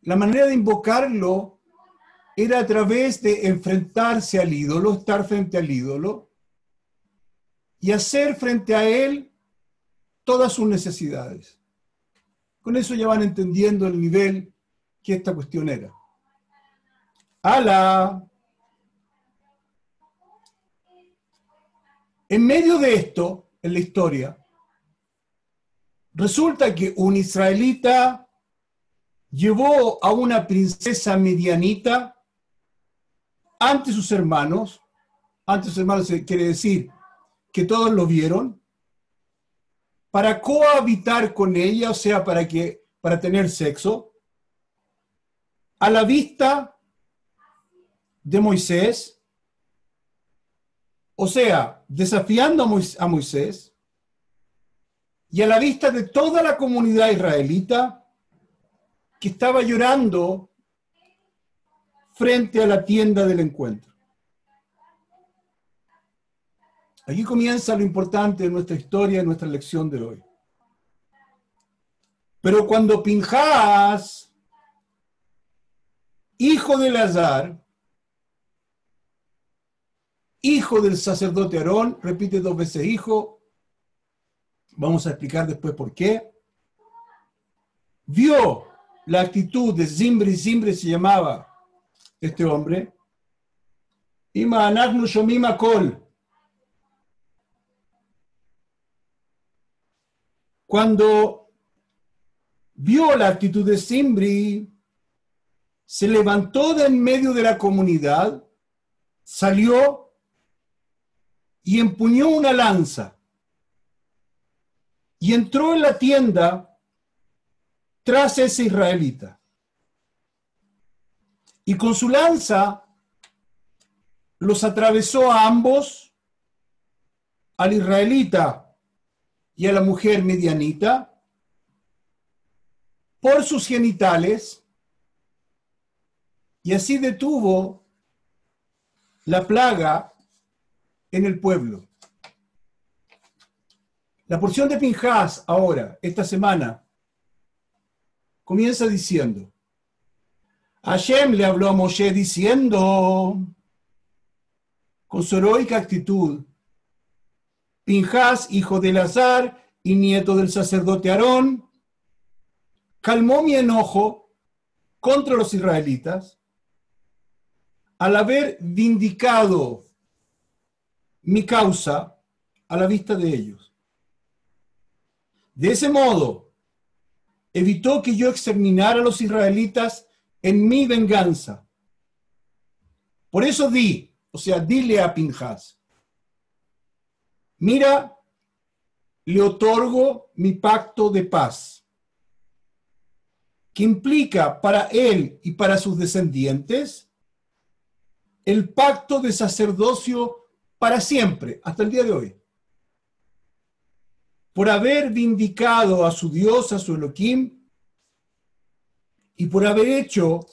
la manera de invocarlo era a través de enfrentarse al ídolo, estar frente al ídolo y hacer frente a él todas sus necesidades. Con eso ya van entendiendo el nivel que esta cuestión era. ¡Hala! En medio de esto, en la historia, resulta que un israelita llevó a una princesa medianita ante sus hermanos quiere decir que todos lo vieron, para cohabitar con ella, o sea, para tener sexo, a la vista de Moisés, o sea, desafiando a Moisés, y a la vista de toda la comunidad israelita que estaba llorando frente a la tienda del encuentro. Aquí comienza lo importante de nuestra historia, de nuestra lección de hoy. Pero cuando Pinhas, hijo de Eleazar, hijo del sacerdote Aarón, repite 2 veces hijo, vamos a explicar después por qué, vio la actitud de Zimri se llamaba este hombre, Ima anachnu shomim hakol. Cuando vio la actitud de Zimri, se levantó de en medio de la comunidad, salió y empuñó una lanza y entró en la tienda tras ese israelita. Y con su lanza los atravesó a ambos, al israelita y a la mujer medianita, por sus genitales, y así detuvo la plaga en el pueblo. La porción de Pinhas ahora, esta semana, comienza diciendo, Hashem le habló a Moshe diciendo, con su heroica actitud, Pinhas, hijo de Eleazar y nieto del sacerdote Aarón, calmó mi enojo contra los israelitas al haber vindicado mi causa a la vista de ellos. De ese modo, evitó que yo exterminara a los israelitas en mi venganza. Por eso dile a Pinhas, mira, le otorgo mi pacto de paz, que implica para él y para sus descendientes el pacto de sacerdocio para siempre, hasta el día de hoy. Por haber vindicado a su Dios, a su Elohim, y por haber hecho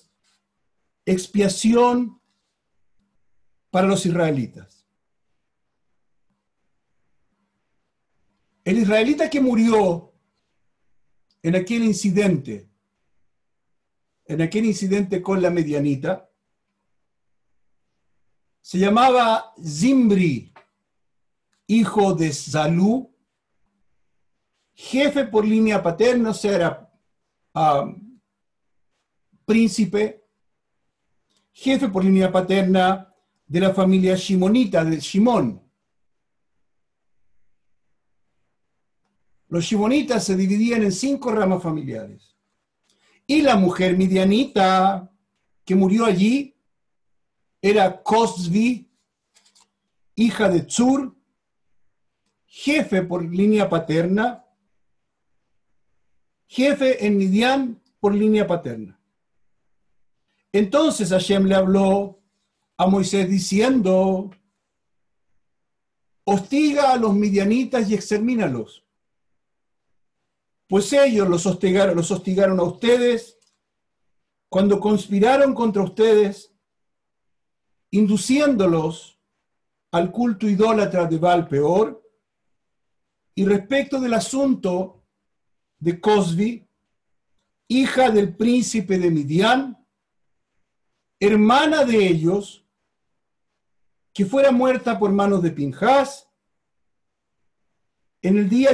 expiación para los israelitas. El israelita que murió en aquel incidente con la medianita, se llamaba Zimri, hijo de Salú, jefe por línea paterna, o sea, era príncipe, jefe por línea paterna de la familia shimonita, de Shimón. Los shimonitas se dividían en 5 ramas familiares. Y la mujer midianita que murió allí era Cosbi, hija de Tzur, jefe por línea paterna, jefe en Midian por línea paterna. Entonces Hashem le habló a Moisés diciendo, hostiga a los midianitas y extermínalos, pues ellos los hostigaron a ustedes cuando conspiraron contra ustedes, induciéndolos al culto idólatra de Baal Peor. Y respecto del asunto de Cosbi, hija del príncipe de Midian, hermana de ellos, que fuera muerta por manos de Pinjás en el día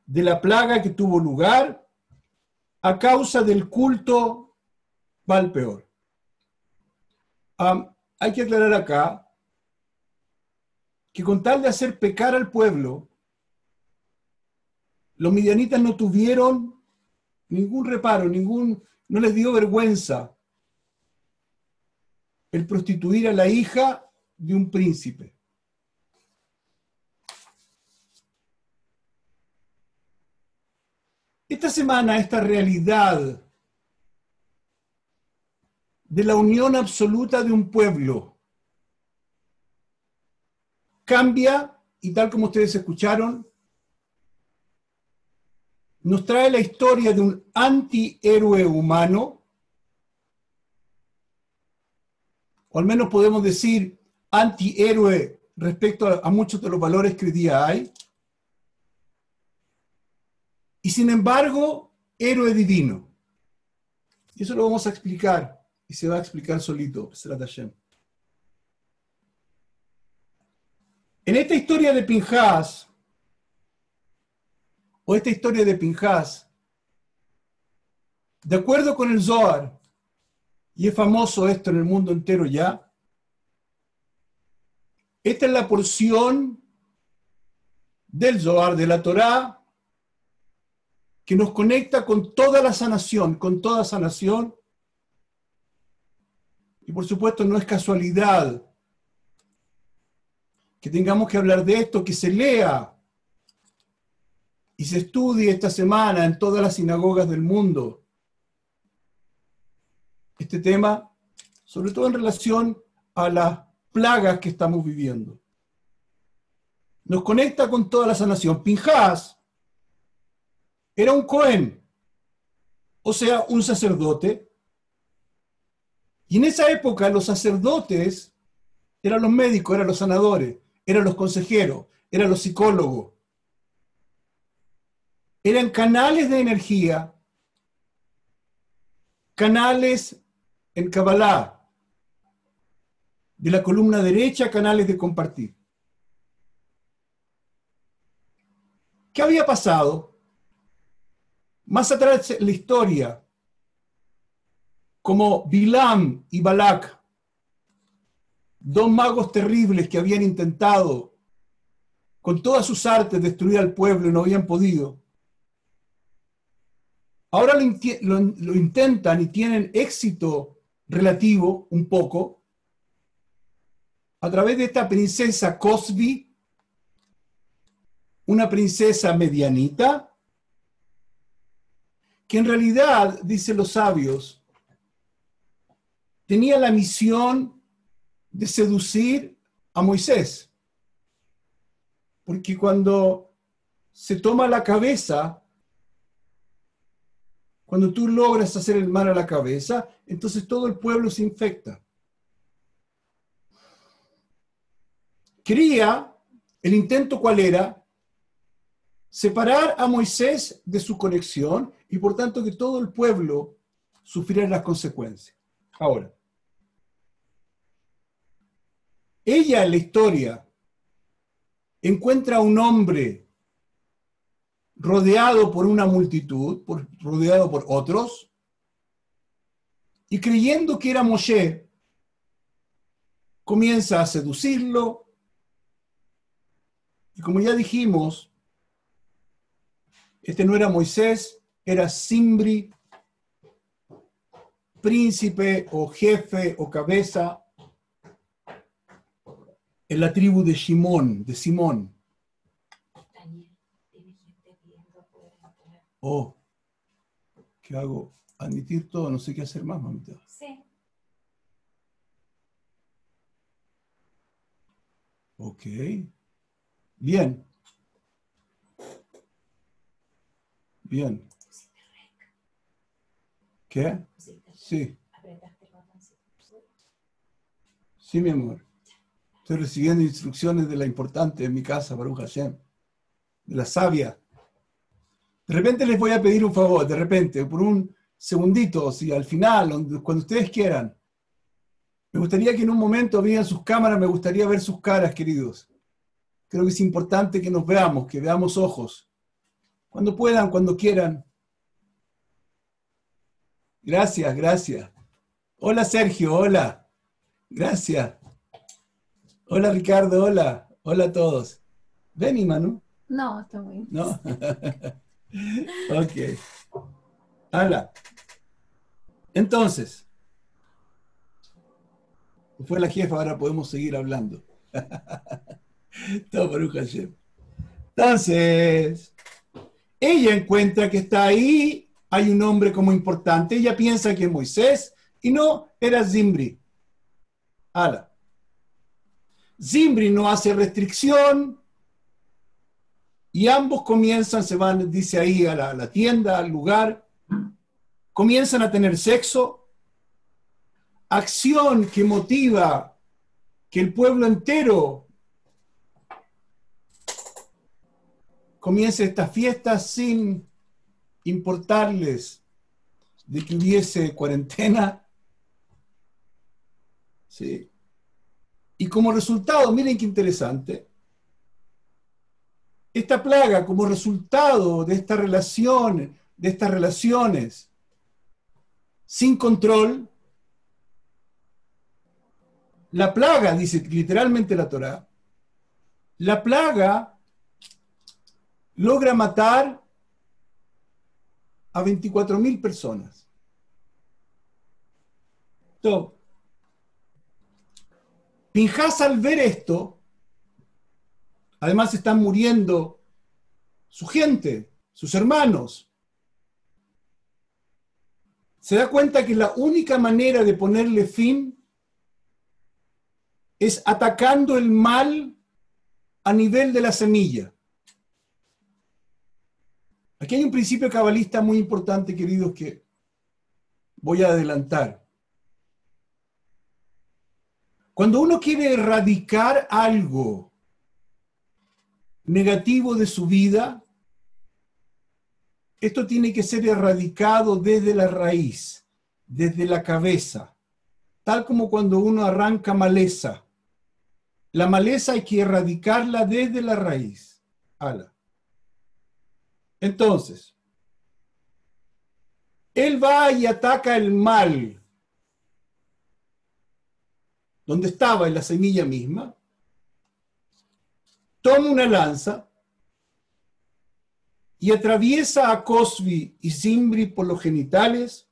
de la plaga que tuvo lugar a causa del culto Baal Peor. Hay que aclarar acá que con tal de hacer pecar al pueblo, los midianitas no tuvieron ningún reparo, no les dio vergüenza el prostituir a la hija de un príncipe. Esta semana, esta realidad de la unión absoluta de un pueblo cambia, y tal como ustedes escucharon, nos trae la historia de un antihéroe humano, o al menos podemos decir antihéroe respecto a muchos de los valores que hoy día hay, y sin embargo, héroe divino. Y eso lo vamos a explicar, y se va a explicar solito, Besrat Hashem. En esta historia de Pinjás, o esta historia de Pinjás, de acuerdo con el Zohar, y es famoso esto en el mundo entero ya, esta es la porción del Zohar, de la Torá, que nos conecta con toda la sanación, y por supuesto no es casualidad que tengamos que hablar de esto, que se lea y se estudie esta semana en todas las sinagogas del mundo este tema, sobre todo en relación a las plagas que estamos viviendo. Nos conecta con toda la sanación. Pinjás era un Cohen, o sea, un sacerdote, y en esa época los sacerdotes eran los médicos, eran los sanadores, eran los consejeros, eran los psicólogos, eran canales de energía, canales en Kabbalah, de la columna derecha, canales de compartir. ¿Qué había pasado? Más atrás en la historia, como Bilam y Balak, dos magos terribles que habían intentado con todas sus artes destruir al pueblo y no habían podido, ahora lo intentan y tienen éxito relativo, un poco, a través de esta princesa Cosbi, una princesa medianita, que en realidad, dicen los sabios, tenía la misión de seducir a Moisés. Porque cuando se toma la cabeza, cuando tú logras hacer el mal a la cabeza, entonces todo el pueblo se infecta. El intento ¿cuál era? Separar a Moisés de su conexión y por tanto que todo el pueblo sufriera las consecuencias. Ahora, ella en la historia encuentra a un hombre rodeado por una multitud, rodeado por otros, y creyendo que era Moshe, comienza a seducirlo, y como ya dijimos, este no era Moisés, era Zimbri, príncipe o jefe o cabeza en la tribu de Simón. Oh, ¿qué hago? Admitir todo, no sé qué hacer más, mamita. Sí. Ok. Bien. Bien. ¿Qué? Sí. Sí, mi amor. Estoy recibiendo instrucciones de la importante en mi casa, Baruch Hashem. De la sabia. De repente les voy a pedir un favor, de repente, por un segundito, si al final, cuando ustedes quieran. Me gustaría que en un momento abrieran sus cámaras, me gustaría ver sus caras, queridos. Creo que es importante que nos veamos, que veamos ojos. Cuando puedan, cuando quieran. Gracias, gracias. Hola Sergio, hola. Gracias. Hola Ricardo, hola. Hola a todos. Ven, Manu. No, está muy bien. ¿No? Ok. Hola. Entonces, fue la jefa, ahora podemos seguir hablando. Todo Baruch Hashem. Entonces, ella encuentra que está ahí, hay un hombre como importante, ella piensa que es Moisés, y no, era Zimbri. Ala. Zimbri no hace restricción, y ambos comienzan, se van, dice ahí, a la tienda, al lugar, comienzan a tener sexo, acción que motiva que el pueblo entero comience estas fiestas sin importarles de que hubiese cuarentena. ¿Sí? Y como resultado, miren qué interesante, esta plaga como resultado de esta relación, de estas relaciones sin control, la plaga, dice literalmente la Torá, la plaga logra matar a 24.000 personas. Entonces, Pinjas al ver esto, además están muriendo su gente, sus hermanos, se da cuenta que la única manera de ponerle fin es atacando el mal a nivel de la semilla. Aquí hay un principio cabalista muy importante, queridos, que voy a adelantar. Cuando uno quiere erradicar algo negativo de su vida, esto tiene que ser erradicado desde la raíz, desde la cabeza, tal como cuando uno arranca maleza. La maleza hay que erradicarla desde la raíz. Ala. Entonces, él va y ataca el mal, donde estaba en la semilla misma, toma una lanza y atraviesa a Cosbi y Zimbri por los genitales.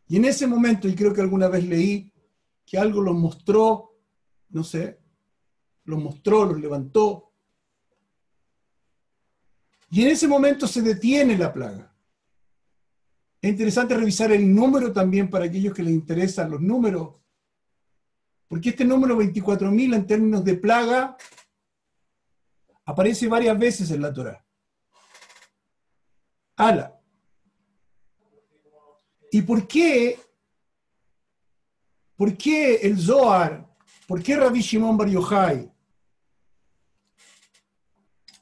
Y en ese momento, y creo que alguna vez leí que algo los mostró, no sé, los mostró, los levantó. Y en ese momento se detiene la plaga. Es interesante revisar el número también para aquellos que les interesan los números, porque este número 24.000 en términos de plaga aparece varias veces en la Torá. Ala. ¿Y por qué el Zohar, por qué Rabbi Shimon Bar Yochai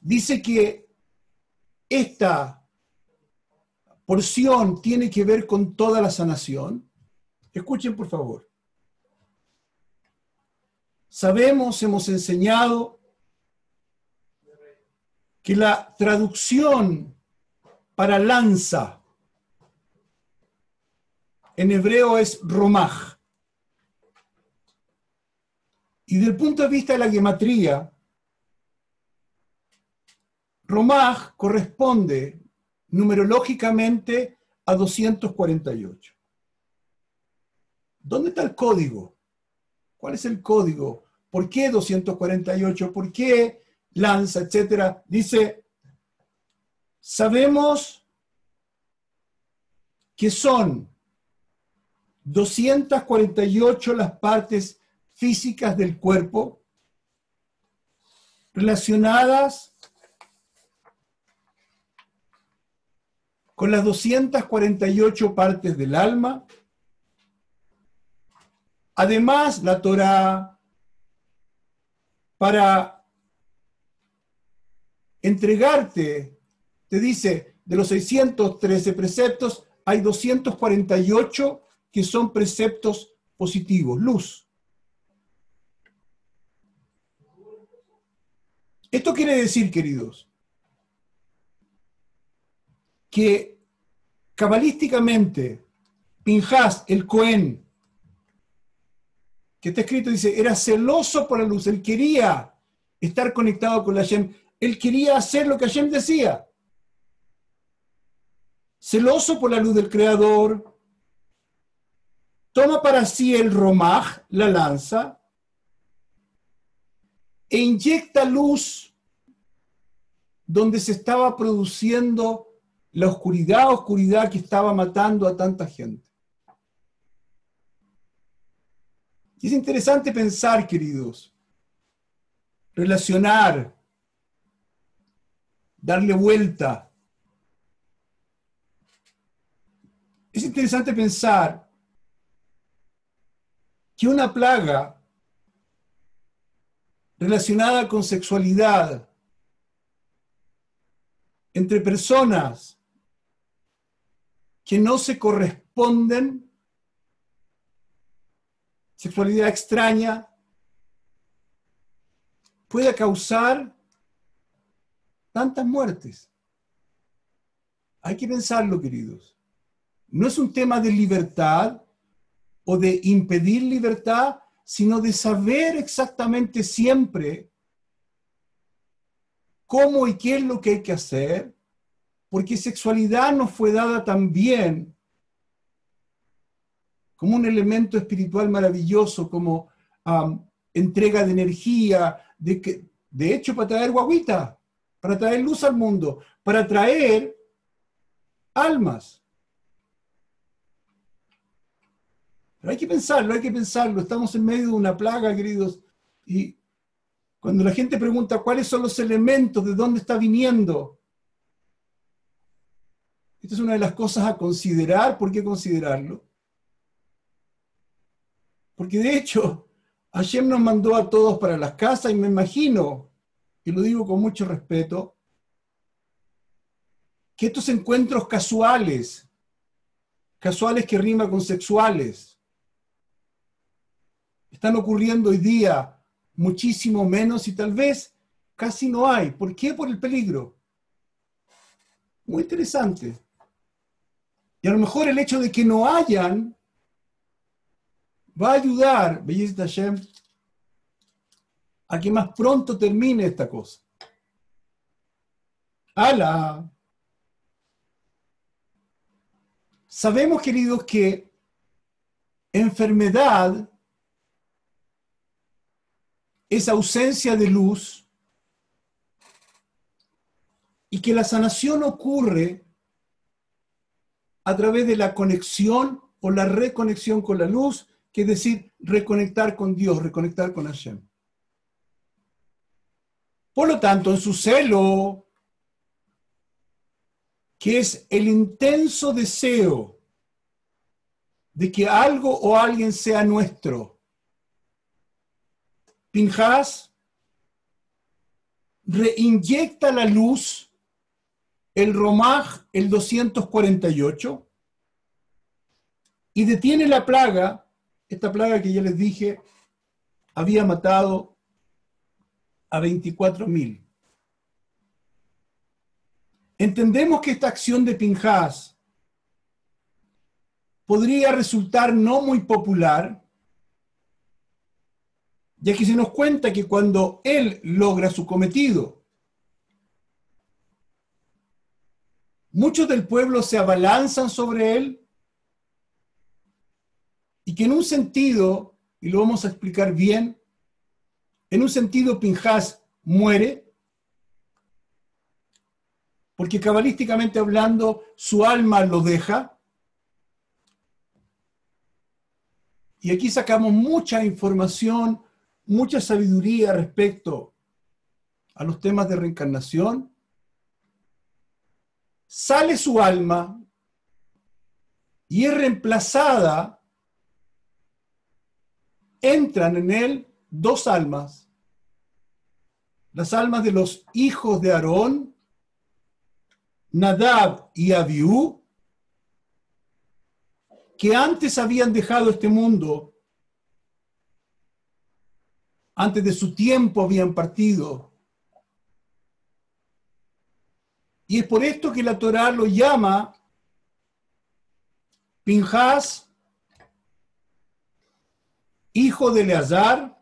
dice que esta porción tiene que ver con toda la sanación? Escuchen, por favor. Sabemos, hemos enseñado que la traducción para lanza en hebreo es romaj. Y desde el punto de vista de la gematría, romaj corresponde numerológicamente a 248. ¿Dónde está el código? ¿Cuál es el código? ¿Por qué 248? ¿Por qué lanza, etcétera? Dice, sabemos que son 248 las partes físicas del cuerpo relacionadas con las 248 partes del alma. Además, la Torá, para entregarte, te dice, de los 613 preceptos, hay 248 que son preceptos positivos, luz. Esto quiere decir, queridos, que cabalísticamente, Pinhas, el Cohen, que está escrito, dice, era celoso por la luz, él quería estar conectado con la Hashem, él quería hacer lo que Hashem decía. Celoso por la luz del Creador, toma para sí el romaj, la lanza, e inyecta luz donde se estaba produciendo la oscuridad que estaba matando a tanta gente. Y es interesante pensar, queridos, relacionar, darle vuelta. Es interesante pensar que una plaga relacionada con sexualidad entre personas que no se corresponden, sexualidad extraña, puede causar tantas muertes. Hay que pensarlo, queridos. No es un tema de libertad o de impedir libertad, sino de saber exactamente siempre cómo y qué es lo que hay que hacer, porque sexualidad nos fue dada también como un elemento espiritual maravilloso, como entrega de energía, de hecho para traer guaguita, para traer luz al mundo, para traer almas. Pero hay que pensarlo, estamos en medio de una plaga, queridos, y cuando la gente pregunta cuáles son los elementos, de dónde está viniendo, esta es una de las cosas a considerar. ¿Por qué considerarlo? Porque de hecho, Hashem nos mandó a todos para las casas y me imagino, y lo digo con mucho respeto, que estos encuentros casuales que riman con sexuales, están ocurriendo hoy día muchísimo menos y tal vez casi no hay. ¿Por qué? Por el peligro. Muy interesante. Y a lo mejor el hecho de que no hayan va a ayudar, B'ezrat Hashem, a que más pronto termine esta cosa. ¡Hala! Sabemos, queridos, que enfermedad es ausencia de luz y que la sanación ocurre a través de la conexión o la reconexión con la luz, que es decir, reconectar con Dios, reconectar con Hashem. Por lo tanto, en su celo, que es el intenso deseo de que algo o alguien sea nuestro, Pinhas reinyecta la luz, el Romaj, el 248, y detiene la plaga, esta plaga que ya les dije, había matado a 24.000. Entendemos que esta acción de Pinhas podría resultar no muy popular, ya que se nos cuenta que cuando él logra su cometido, muchos del pueblo se abalanzan sobre él y que en un sentido, y lo vamos a explicar bien, en un sentido Pinhas muere, porque cabalísticamente hablando su alma lo deja. Y aquí sacamos mucha información, mucha sabiduría respecto a los temas de reencarnación. Sale su alma y es reemplazada, entran en él dos almas, las almas de los hijos de Aarón, Nadab y Abiú, que antes habían dejado este mundo, antes de su tiempo habían partido. Y es por esto que la Torá lo llama Pinhas, hijo de Eleazar,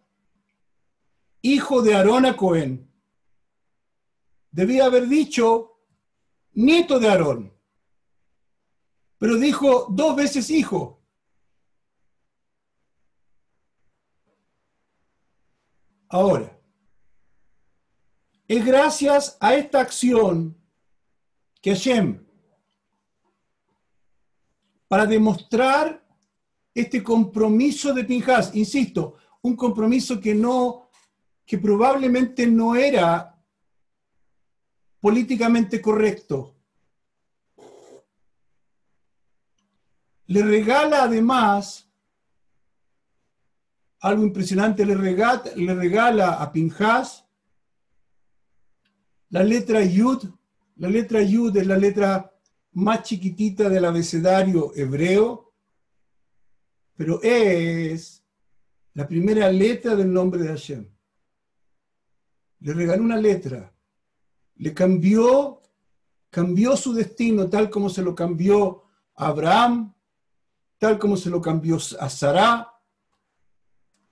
hijo de Aarón a Cohen. Debía haber dicho nieto de Aarón, pero dijo 2 veces hijo. Ahora, es gracias a esta acción que Hashem, para demostrar este compromiso de Pinhas, insisto, un compromiso que probablemente no era políticamente correcto. Le regala además algo impresionante, le regala a Pinhas la letra Yud. La letra Yud es la letra más chiquitita del abecedario hebreo, pero es la primera letra del nombre de Hashem. Le regaló una letra, le cambió su destino tal como se lo cambió a Abraham, tal como se lo cambió a Sará,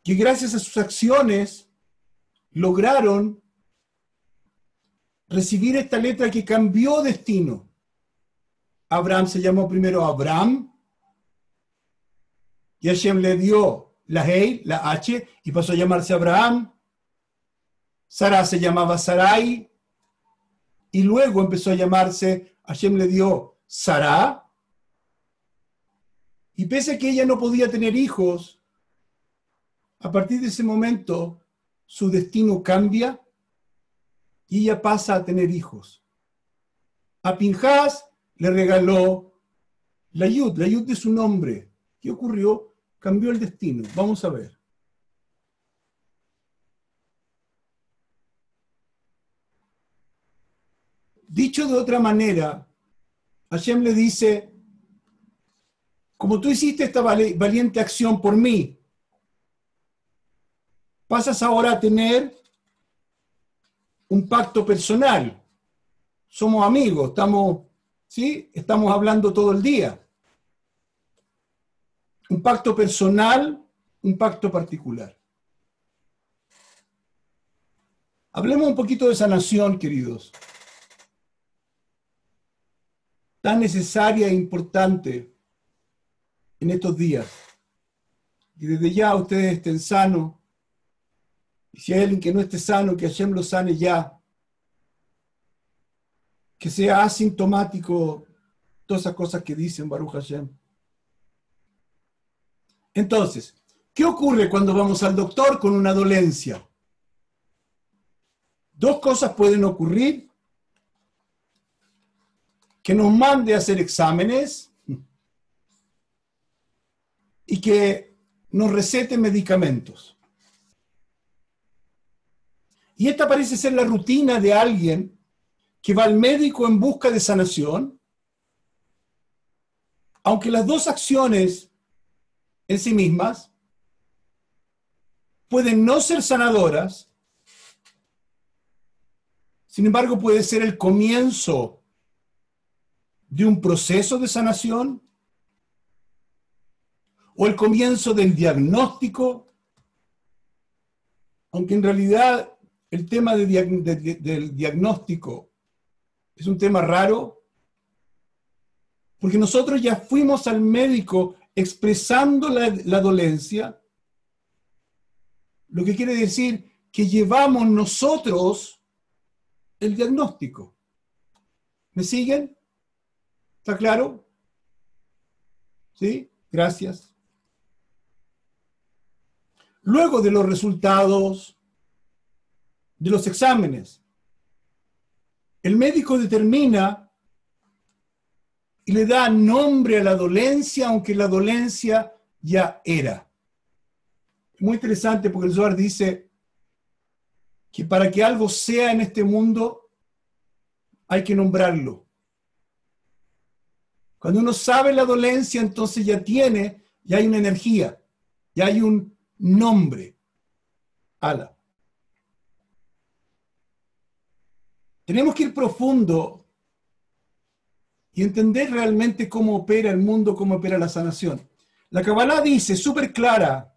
que gracias a sus acciones lograron recibir esta letra que cambió destino. Abraham se llamó primero Abraham, y Hashem le dio la Hei, la H, y pasó a llamarse Abraham. Sará se llamaba Sarai, y luego empezó a llamarse, Hashem le dio Sará, y pese a que ella no podía tener hijos, a partir de ese momento su destino cambia y ella pasa a tener hijos. A Pinhas le regaló la Yud de su nombre. ¿Qué ocurrió? Cambió el destino. Vamos a ver. Dicho de otra manera, Hashem le dice, como tú hiciste esta valiente acción por mí, pasas ahora a tener un pacto personal. Somos amigos, estamos hablando todo el día. Un pacto personal, un pacto particular. Hablemos un poquito de sanación, queridos. Tan necesaria e importante en estos días. Y desde ya ustedes estén sanos. Y si hay alguien que no esté sano, que Hashem lo sane ya. Que sea asintomático, todas esas cosas que dicen Baruch Hashem. Entonces, ¿qué ocurre cuando vamos al doctor con una dolencia? 2 cosas pueden ocurrir. Que nos mande a hacer exámenes y que nos recete medicamentos. Y esta parece ser la rutina de alguien que va al médico en busca de sanación, aunque las 2 acciones en sí mismas pueden no ser sanadoras, sin embargo puede ser el comienzo de un proceso de sanación o el comienzo del diagnóstico, aunque en realidad el tema del diagnóstico es un tema raro, porque nosotros ya fuimos al médico expresando la dolencia, lo que quiere decir que llevamos nosotros el diagnóstico. ¿Me siguen? ¿Está claro? ¿Sí? Gracias. Luego de los resultados de los exámenes, el médico determina y le da nombre a la dolencia, aunque la dolencia ya era. Muy interesante porque el Zohar dice que para que algo sea en este mundo hay que nombrarlo. Cuando uno sabe la dolencia, entonces ya hay una energía, ya hay un nombre. Ala. Tenemos que ir profundo y entender realmente cómo opera el mundo, cómo opera la sanación. La Kabbalah dice, súper clara,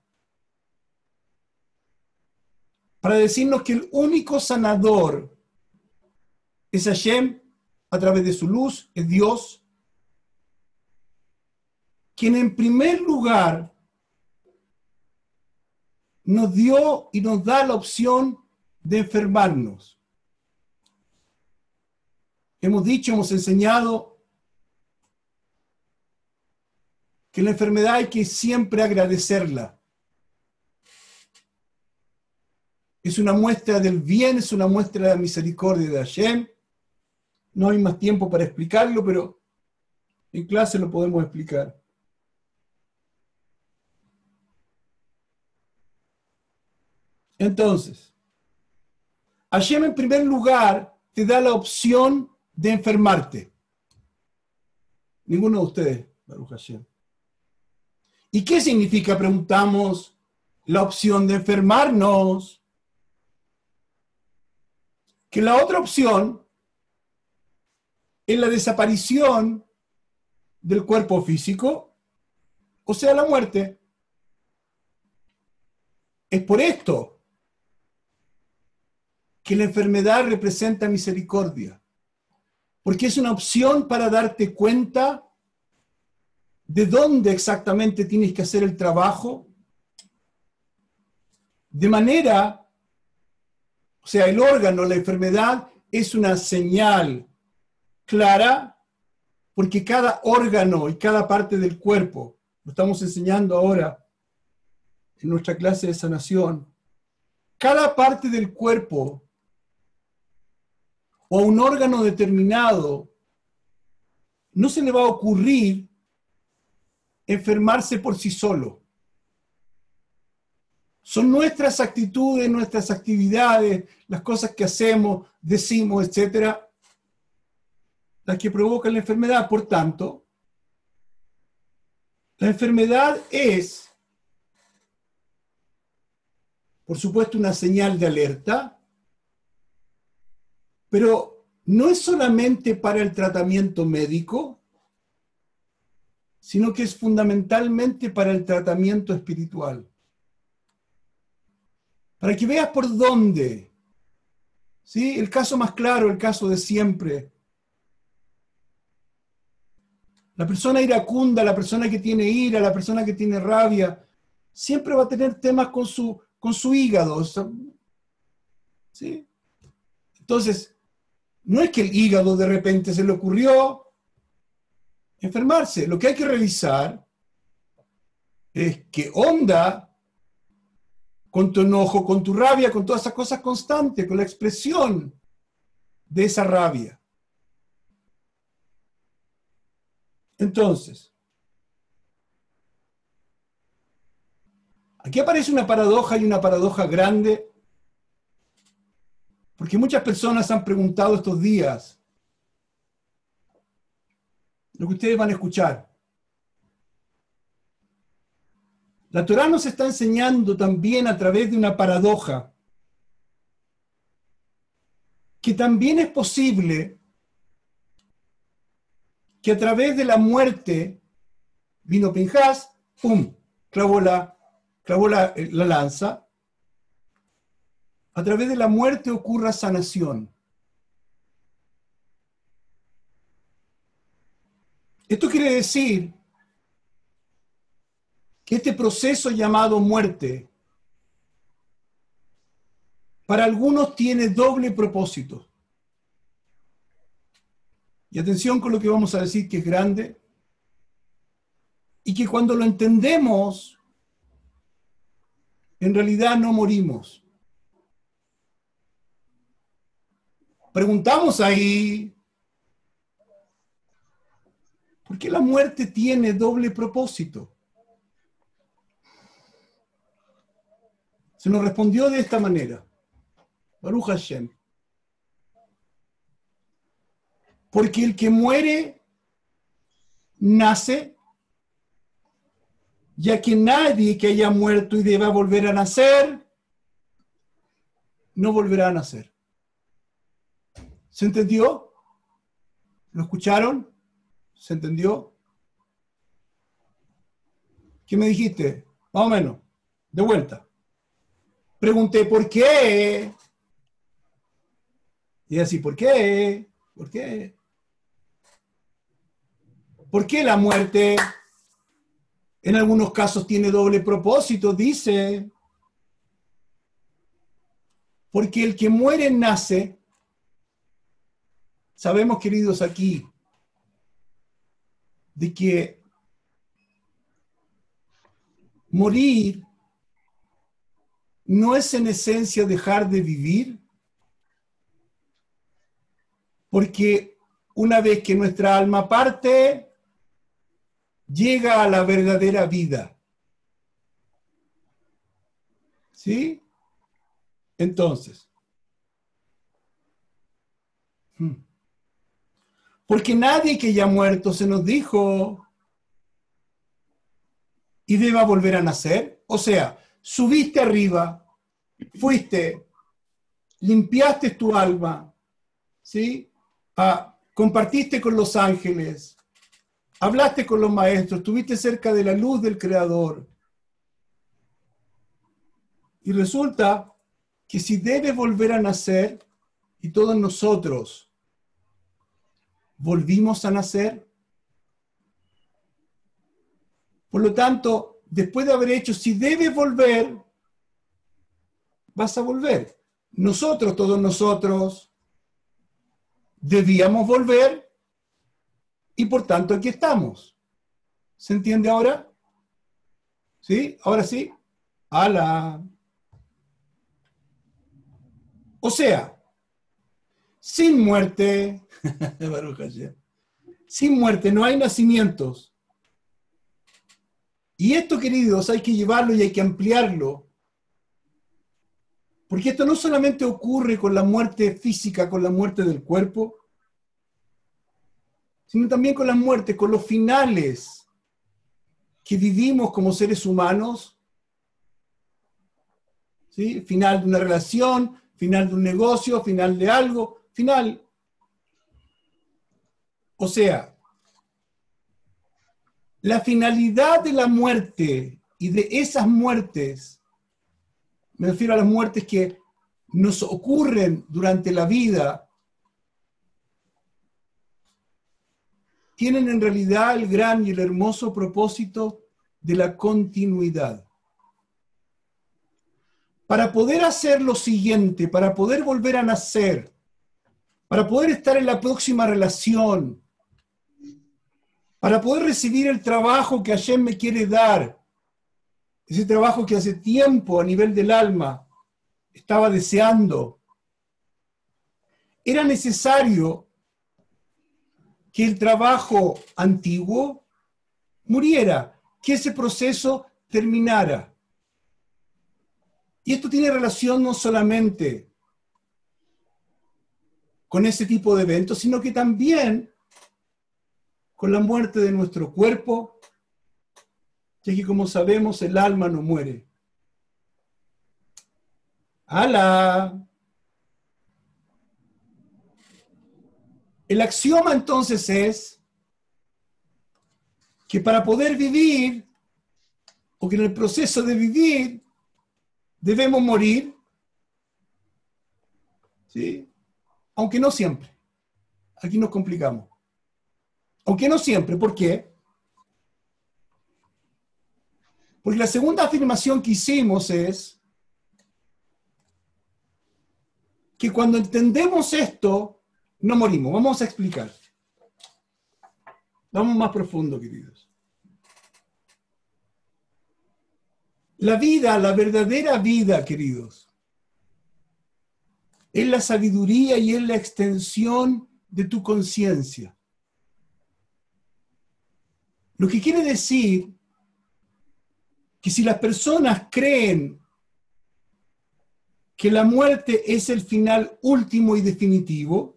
para decirnos que el único sanador es Hashem, a través de su luz, es Dios, quien en primer lugar nos dio y nos da la opción de enfermarnos. Hemos dicho, hemos enseñado que la enfermedad hay que siempre agradecerla. Es una muestra del bien, es una muestra de la misericordia de Hashem. No hay más tiempo para explicarlo, pero en clase lo podemos explicar. Entonces, Hashem en primer lugar te da la opción de enfermarte. Ninguno de ustedes, Baruch Hashem. ¿Y qué significa, preguntamos, la opción de enfermarnos? Que la otra opción es la desaparición del cuerpo físico, o sea, la muerte. Es por esto que la enfermedad representa misericordia, porque es una opción para darte cuenta de dónde exactamente tienes que hacer el trabajo, de manera, o sea, el órgano, la enfermedad, es una señal clara, porque cada órgano y cada parte del cuerpo, lo estamos enseñando ahora en nuestra clase de sanación, cada parte del cuerpo o un órgano determinado, no se le va a ocurrir enfermarse por sí solo. Son nuestras actitudes, nuestras actividades, las cosas que hacemos, decimos, etcétera, las que provocan la enfermedad. Por tanto, la enfermedad es, por supuesto, una señal de alerta, pero no es solamente para el tratamiento médico, sino que es fundamentalmente para el tratamiento espiritual. Para que veas por dónde. ¿Sí? El caso más claro, el caso de siempre. La persona iracunda, la persona que tiene ira, la persona que tiene rabia, siempre va a tener temas con su hígado. ¿Sí? Entonces, no es que el hígado de repente se le ocurrió enfermarse. Lo que hay que revisar es qué onda con tu enojo, con tu rabia, con todas esas cosas constantes, con la expresión de esa rabia. Entonces, aquí aparece una paradoja y una paradoja grande, porque muchas personas han preguntado estos días lo que ustedes van a escuchar. La Torá nos está enseñando también a través de una paradoja que también es posible que a través de la muerte vino Pinhas, ¡pum!, clavó la lanza. A través de la muerte ocurra sanación. Esto quiere decir que este proceso llamado muerte para algunos tiene doble propósito. Y atención con lo que vamos a decir, que es grande, y que cuando lo entendemos, en realidad no morimos. Preguntamos ahí, ¿por qué la muerte tiene doble propósito? Se nos respondió de esta manera. Baruch Hashem. Porque el que muere, nace, ya que nadie que haya muerto y deba volver a nacer, no volverá a nacer. ¿Se entendió? ¿Lo escucharon? ¿Se entendió? ¿Qué me dijiste? Más o menos. De vuelta. Pregunté, ¿por qué? Y así, ¿por qué? ¿Por qué? ¿Por qué la muerte en algunos casos tiene doble propósito? Dice, porque el que muere nace. Sabemos, queridos, aquí, de que morir no es en esencia dejar de vivir, porque una vez que nuestra alma parte, llega a la verdadera vida. ¿Sí? Entonces, porque nadie que ya muerto se nos dijo y deba volver a nacer. O sea, subiste arriba, fuiste, limpiaste tu alma, ¿sí? Compartiste con los ángeles, hablaste con los maestros, estuviste cerca de la luz del Creador. Y resulta que si debes volver a nacer, y todos nosotros volvimos a nacer, por lo tanto, después de haber hecho, si debes volver, vas a volver. Nosotros, todos nosotros, debíamos volver y por tanto aquí estamos. ¿Se entiende ahora? ¿Sí? ¿Ahora sí? ¡Hala! O sea, sin muerte, sin muerte no hay nacimientos. Y esto, queridos, hay que llevarlo y hay que ampliarlo. Porque esto no solamente ocurre con la muerte física, con la muerte del cuerpo, sino también con las muertes, con los finales que vivimos como seres humanos. ¿Sí? Final de una relación, final de un negocio, final de algo, final. O sea, la finalidad de la muerte y de esas muertes, me refiero a las muertes que nos ocurren durante la vida, tienen en realidad el gran y el hermoso propósito de la continuidad. Para poder hacer lo siguiente, para poder volver a nacer, para poder estar en la próxima relación, para poder recibir el trabajo que Hashem me quiere dar, ese trabajo que hace tiempo a nivel del alma estaba deseando, era necesario que el trabajo antiguo muriera, que ese proceso terminara. Y esto tiene relación no solamente con ese tipo de eventos, sino que también con la muerte de nuestro cuerpo, ya que como sabemos el alma no muere. ¡Hala! El axioma entonces es que para poder vivir, o que en el proceso de vivir, debemos morir, ¿sí? Aunque no siempre. Aquí nos complicamos. Aunque no siempre. ¿Por qué? Porque la segunda afirmación que hicimos es que cuando entendemos esto, no morimos. Vamos a explicar. Vamos más profundo, queridos. La vida, la verdadera vida, queridos, es la sabiduría y es la extensión de tu conciencia. Lo que quiere decir que si las personas creen que la muerte es el final último y definitivo,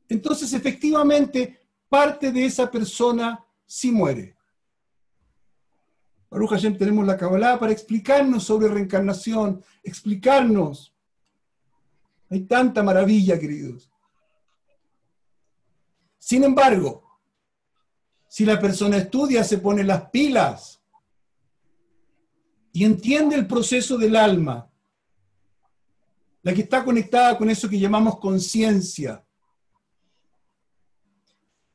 entonces efectivamente parte de esa persona sí muere. Baruch Hashem, tenemos la Kabbalah para explicarnos sobre reencarnación, explicarnos. Hay tanta maravilla, queridos. Sin embargo, si la persona estudia, se pone las pilas y entiende el proceso del alma, la que está conectada con eso que llamamos conciencia,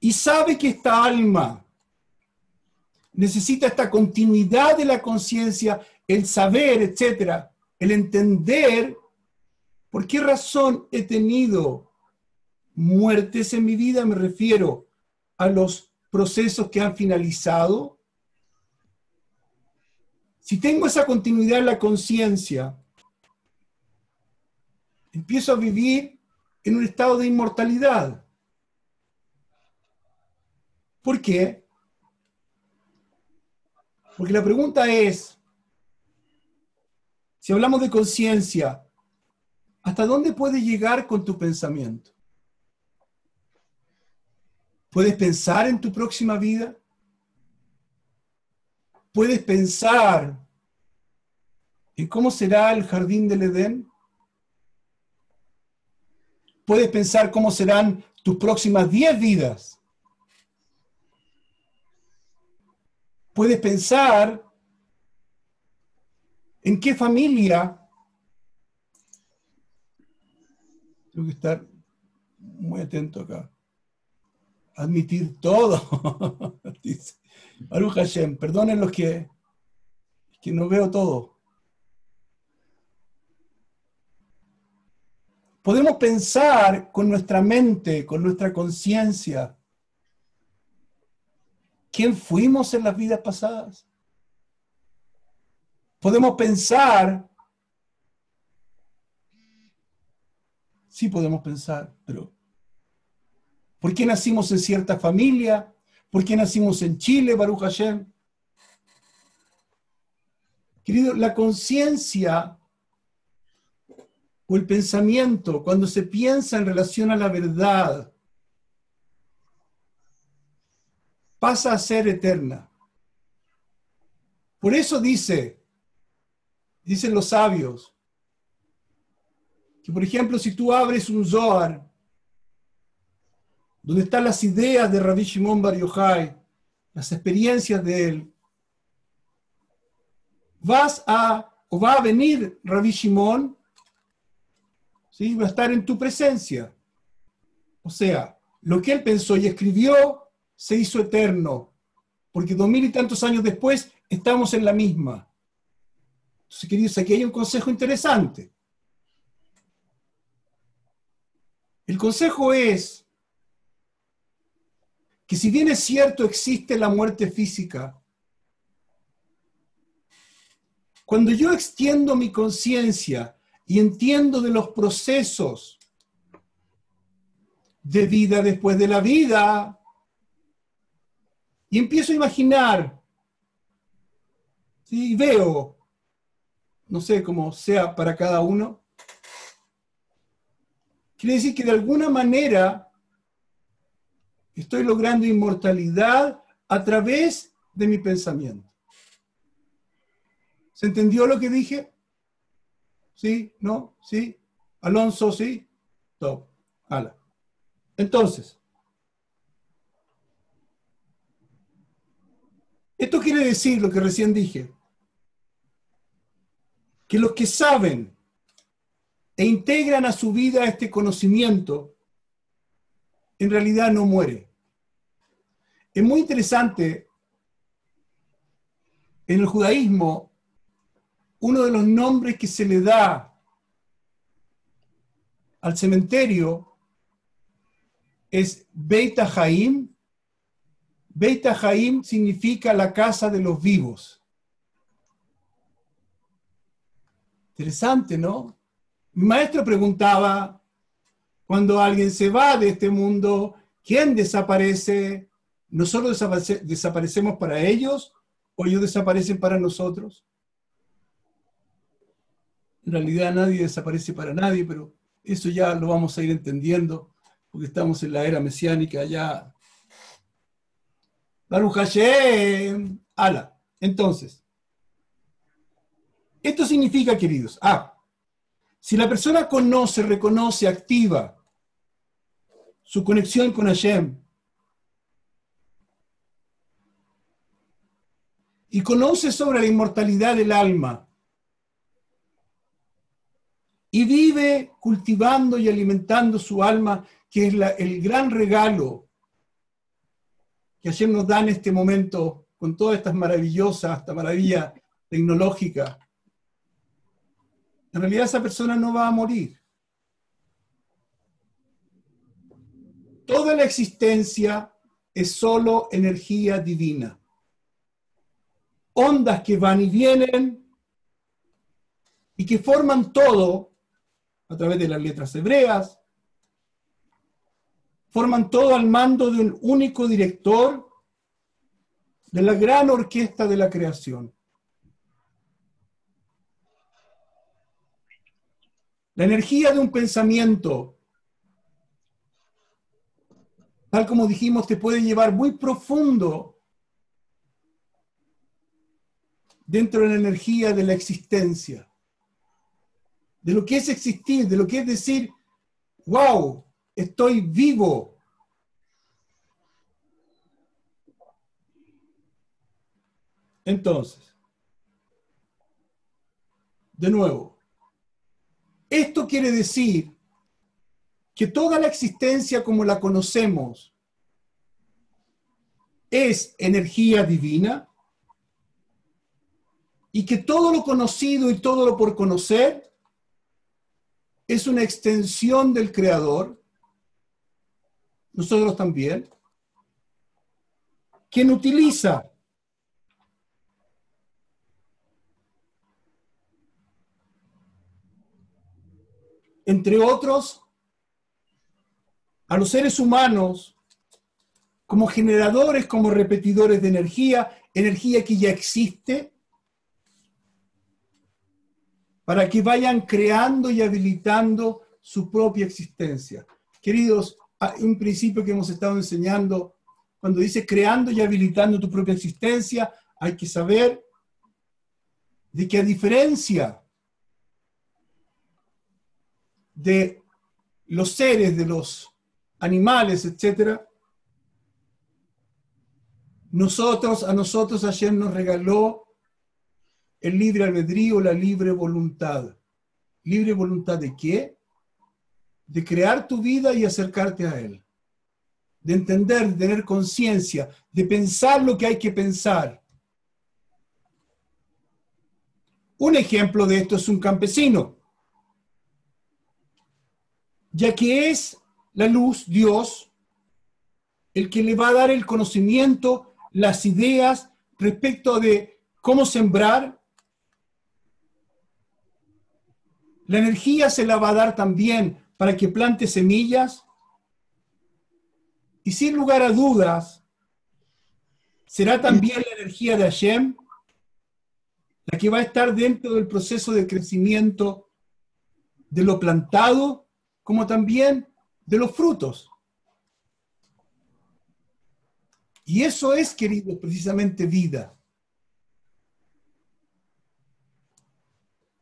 y sabe que esta alma necesita esta continuidad de la conciencia, el saber, etcétera, el entender por qué razón he tenido muertes en mi vida, me refiero a los procesos que han finalizado. Si tengo esa continuidad en la conciencia, empiezo a vivir en un estado de inmortalidad. ¿Por qué? Porque la pregunta es, si hablamos de conciencia, ¿hasta dónde puedes llegar con tu pensamiento? ¿Puedes pensar en tu próxima vida? ¿Puedes pensar en cómo será el jardín del Edén? ¿Puedes pensar cómo serán tus próximas 10 vidas? ¿Puedes pensar en qué familia? Tengo que estar muy atento acá. Admitir todo. Dice Baruch Hashem, perdonen los que no veo todo. Podemos pensar con nuestra mente, con nuestra conciencia, ¿quién fuimos en las vidas pasadas? Podemos pensar, sí podemos pensar, pero ¿por qué nacimos en cierta familia? ¿Por qué nacimos en Chile, Baruch Hashem? Querido, la conciencia o el pensamiento, cuando se piensa en relación a la verdad, pasa a ser eterna. Por eso dicen los sabios, que por ejemplo, si tú abres un Zohar, donde están las ideas de Rabbi Shimon Bar Yochai, las experiencias de él, va a venir Rabbi Shimon, ¿sí? Va a estar en tu presencia. O sea, lo que él pensó y escribió se hizo eterno, porque 2000 y tantos años después estamos en la misma. Entonces, queridos, aquí hay un consejo interesante. El consejo es que si bien es cierto existe la muerte física, cuando yo extiendo mi conciencia y entiendo de los procesos de vida después de la vida, y empiezo a imaginar, ¿sí? Y veo, no sé cómo sea para cada uno, quiere decir que de alguna manera estoy logrando inmortalidad a través de mi pensamiento. ¿Se entendió lo que dije? ¿Sí? ¿No? ¿Sí? Alonso, ¿sí? Top. Hala. Entonces, esto quiere decir lo que recién dije, que los que saben e integran a su vida este conocimiento, en realidad no muere. Es muy interesante, en el judaísmo, uno de los nombres que se le da al cementerio es Beit HaJaim. Beit HaJaim significa la casa de los vivos. Interesante, ¿no? Mi maestro preguntaba, cuando alguien se va de este mundo, ¿quién desaparece? ¿Nosotros desaparecemos para ellos o ellos desaparecen para nosotros? En realidad nadie desaparece para nadie, pero eso ya lo vamos a ir entendiendo, porque estamos en la era mesiánica ya. Baruch Hashem. Ala. Entonces, esto significa, queridos, si la persona conoce, reconoce, activa su conexión con Hashem y conoce sobre la inmortalidad del alma y vive cultivando y alimentando su alma, que es el gran regalo que Hashem nos da en este momento con todas estas maravillosas, esta maravilla tecnológica, en realidad esa persona no va a morir. Toda la existencia es solo energía divina. Ondas que van y vienen y que forman todo a través de las letras hebreas, forman todo al mando de un único director de la gran orquesta de la creación. La energía de un pensamiento, tal como dijimos, te puede llevar muy profundo dentro de la energía de la existencia, de lo que es existir, de lo que es decir, wow, estoy vivo. Entonces, de nuevo, esto quiere decir que toda la existencia como la conocemos es energía divina y que todo lo conocido y todo lo por conocer es una extensión del Creador, nosotros también, quien utiliza entre otros a los seres humanos como generadores, como repetidores de energía, energía que ya existe, para que vayan creando y habilitando su propia existencia. Queridos, hay un principio que hemos estado enseñando, cuando dice creando y habilitando tu propia existencia, hay que saber de que a diferencia de los seres, de los animales, etc., a nosotros ayer nos regaló el libre albedrío, la libre voluntad. ¿Libre voluntad de qué? De crear tu vida y acercarte a Él. De entender, de tener conciencia, de pensar lo que hay que pensar. Un ejemplo de esto es un campesino, ya que es la luz, Dios, el que le va a dar el conocimiento, las ideas respecto de cómo sembrar. La energía se la va a dar también para que plante semillas. Y sin lugar a dudas, será también la energía de Hashem la que va a estar dentro del proceso de crecimiento de lo plantado, como también de los frutos. Y eso es, queridos, precisamente vida.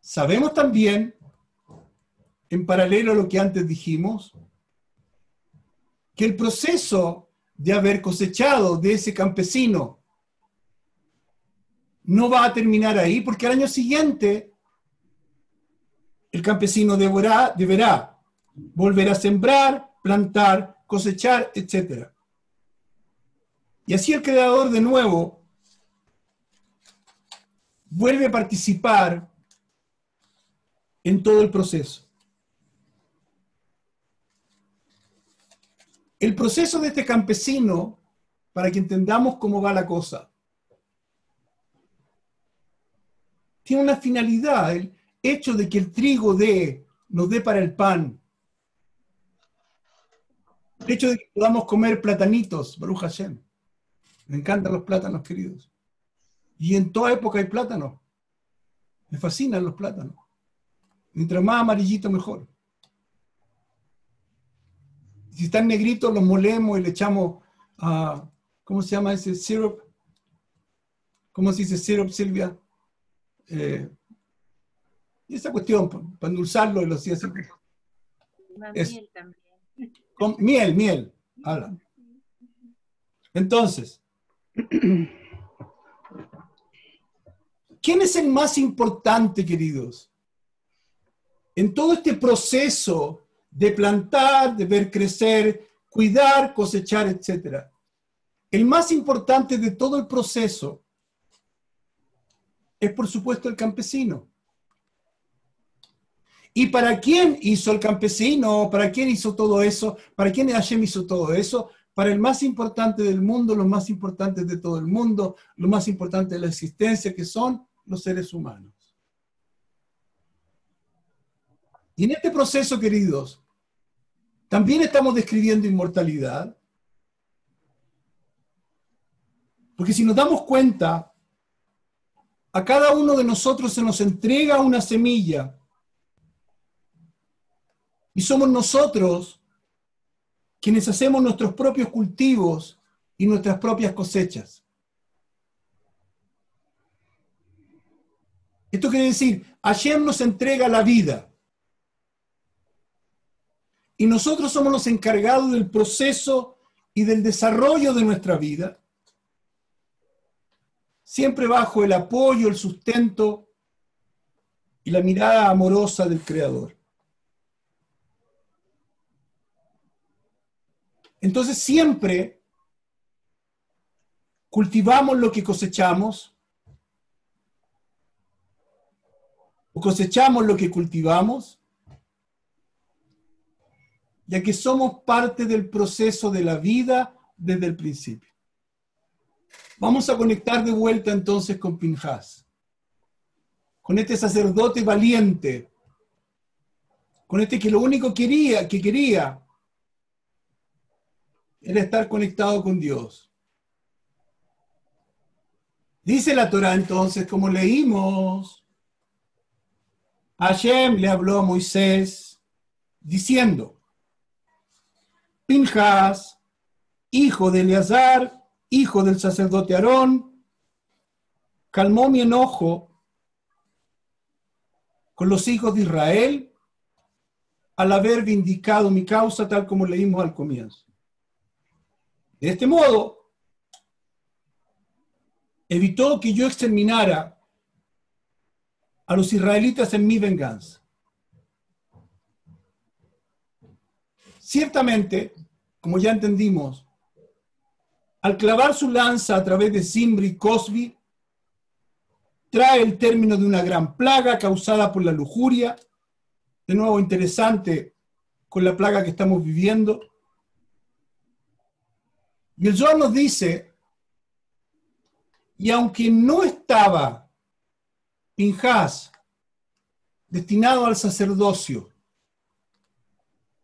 Sabemos también, en paralelo a lo que antes dijimos, que el proceso de haber cosechado de ese campesino no va a terminar ahí, porque al año siguiente el campesino deberá volver a sembrar, plantar, cosechar, etc. Y así el creador de nuevo vuelve a participar en todo el proceso. El proceso de este campesino, para que entendamos cómo va la cosa, tiene una finalidad, el hecho de que el trigo nos dé para el pan, el hecho de que podamos comer platanitos, Baruch Hashem. Me encantan los plátanos, queridos. Y en toda época hay plátanos. Me fascinan los plátanos. Mientras más amarillito, mejor. Si están negritos, los molemos y le echamos, ¿cómo se llama ese syrup? ¿Cómo se dice syrup, Silvia? Esa cuestión, para endulzarlo y lo hacía así. Miel también. Con miel. Habla. Entonces, ¿quién es el más importante, queridos? En todo este proceso de plantar, de ver crecer, cuidar, cosechar, etc. El más importante de todo el proceso es, por supuesto, el campesino. ¿Y para quién hizo el campesino? ¿Para quién hizo todo eso? ¿Para quién Hashem hizo todo eso? Para el más importante del mundo, los más importantes de todo el mundo, lo más importante de la existencia, que son los seres humanos. Y en este proceso, queridos, también estamos describiendo inmortalidad. Porque si nos damos cuenta, a cada uno de nosotros se nos entrega una semilla. Y somos nosotros quienes hacemos nuestros propios cultivos y nuestras propias cosechas. Esto quiere decir, Hashem nos entrega la vida. Y nosotros somos los encargados del proceso y del desarrollo de nuestra vida, siempre bajo el apoyo, el sustento y la mirada amorosa del Creador. Entonces siempre cultivamos lo que cosechamos, o cosechamos lo que cultivamos, ya que somos parte del proceso de la vida desde el principio. Vamos a conectar de vuelta entonces con Pinhas, con este sacerdote valiente, con este que lo único que quería era estar conectado con Dios. Dice la Torá entonces, como leímos, Hashem le habló a Moisés diciendo: Pinhas, hijo de Eleazar, hijo del sacerdote Aarón, calmó mi enojo con los hijos de Israel al haber vindicado mi causa, tal como leímos al comienzo. De este modo, evitó que yo exterminara a los israelitas en mi venganza. Ciertamente, como ya entendimos, al clavar su lanza a través de Zimri y Cosbi, trae el término de una gran plaga causada por la lujuria, de nuevo interesante con la plaga que estamos viviendo. Y el Zohar nos dice, y aunque no estaba Pinhas destinado al sacerdocio,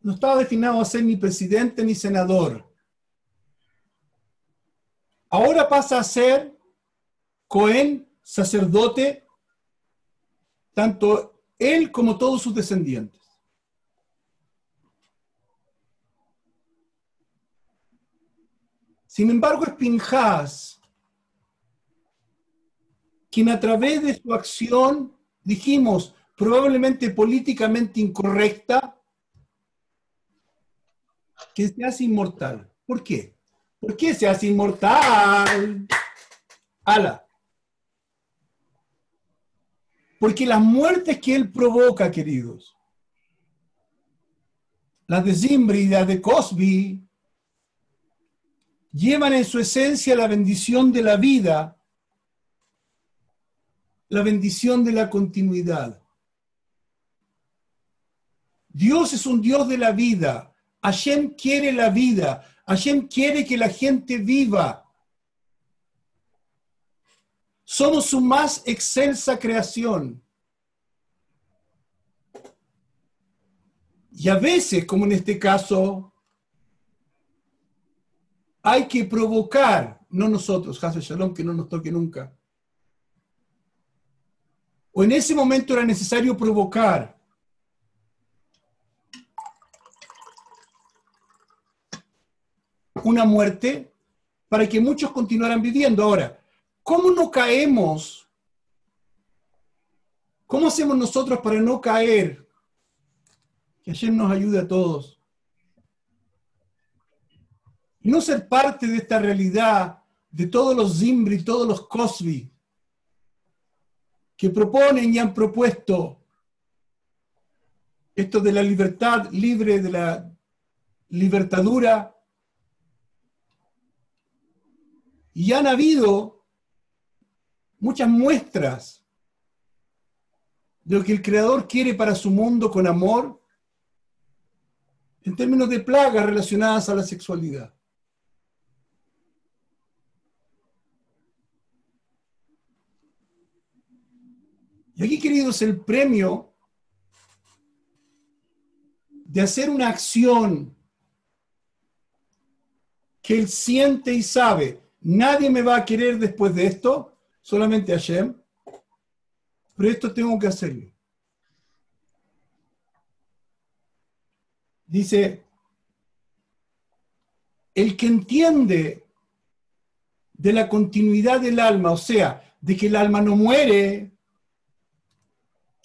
no estaba destinado a ser ni presidente ni senador, ahora pasa a ser Cohen, sacerdote, tanto él como todos sus descendientes. Sin embargo, es Pinhas quien a través de su acción, dijimos, probablemente políticamente incorrecta, que se hace inmortal. ¿Por qué? ¿Por qué se hace inmortal? Ala. Porque las muertes que él provoca, queridos, las de Zimri y las de Cosbi, llevan en su esencia la bendición de la vida, la bendición de la continuidad. Dios es un Dios de la vida. Hashem quiere la vida. Hashem quiere que la gente viva. Somos su más excelsa creación. Y a veces, como en este caso, hay que provocar, no nosotros, Haz Shalom, que no nos toque nunca. O en ese momento era necesario provocar una muerte para que muchos continuaran viviendo. Ahora, ¿cómo no caemos? ¿Cómo hacemos nosotros para no caer? Que Hashem nos ayude a todos. Y no ser parte de esta realidad de todos los Zimbri, todos los Cosby, que proponen y han propuesto esto de la libertad libre, de la libertadura. Y han habido muchas muestras de lo que el Creador quiere para su mundo con amor, en términos de plagas relacionadas a la sexualidad. Y aquí, queridos, el premio de hacer una acción que él siente y sabe, nadie me va a querer después de esto, solamente Hashem, pero esto tengo que hacerlo. Dice, el que entiende de la continuidad del alma, o sea, de que el alma no muere,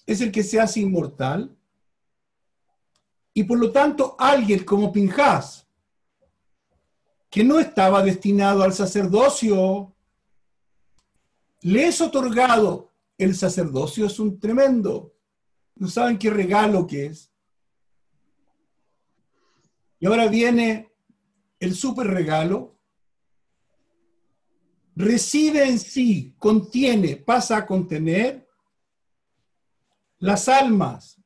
es el que se hace inmortal, y por lo tanto alguien como Pinhas, que no estaba destinado al sacerdocio, le es otorgado el sacerdocio. Es un tremendo, no saben qué regalo que es. Y ahora viene el súper regalo. Recibe en sí, contiene, pasa a contener las almas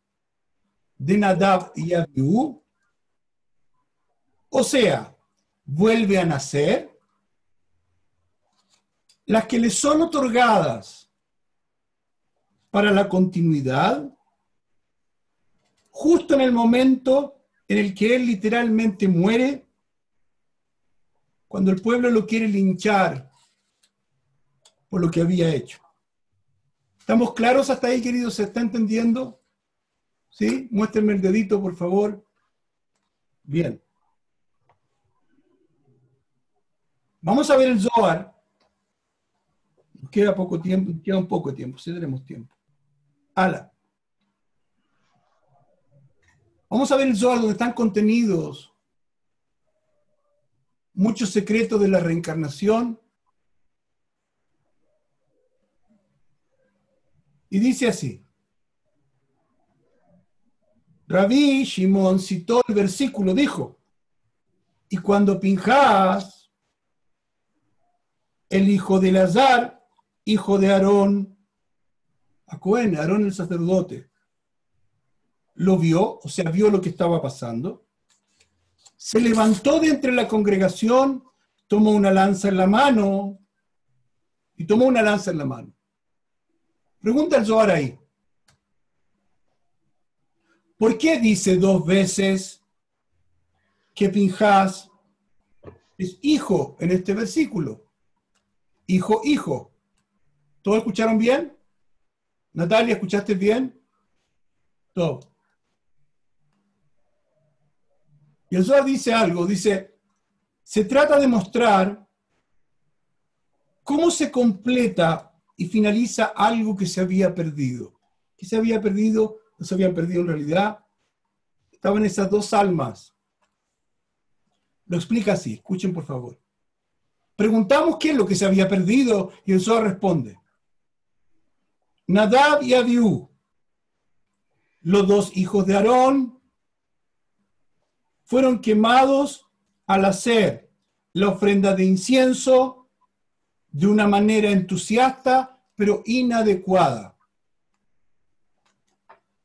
de Nadab y Abiú, o sea, vuelve a nacer, las que le son otorgadas para la continuidad, justo en el momento en el que él literalmente muere, cuando el pueblo lo quiere linchar por lo que había hecho. ¿Estamos claros hasta ahí, queridos? ¿Se está entendiendo? ¿Sí? Muéstrenme el dedito, por favor. Bien. Vamos a ver el Zohar. Nos queda poco tiempo, queda un poco de tiempo, sí tenemos tiempo. Ala. Vamos a ver el Zohar donde están contenidos muchos secretos de la reencarnación. Y dice así. Rabí Shimon citó el versículo, dijo, y cuando Pinhas, el hijo de Eleazar, hijo de Aarón, a Cohen, Aarón el sacerdote, lo vio, o sea, vio lo que estaba pasando, se levantó de entre la congregación, tomó una lanza en la mano, y tomó una lanza en la mano. Pregunta el Zohar ahí. ¿Por qué dice dos veces que Pinhas es hijo en este versículo? Hijo, hijo. ¿Todos escucharon bien? Natalia, ¿escuchaste bien? Todo. Y el Zohar dice algo, dice, se trata de mostrar cómo se completa y finaliza algo que se había perdido. ¿Qué se había perdido? No se habían perdido en realidad. Estaban esas dos almas. Lo explica así, escuchen por favor. Preguntamos qué es lo que se había perdido y el Zohar responde. Nadab y Abiú, los dos hijos de Aarón, fueron quemados al hacer la ofrenda de incienso de una manera entusiasta, pero inadecuada.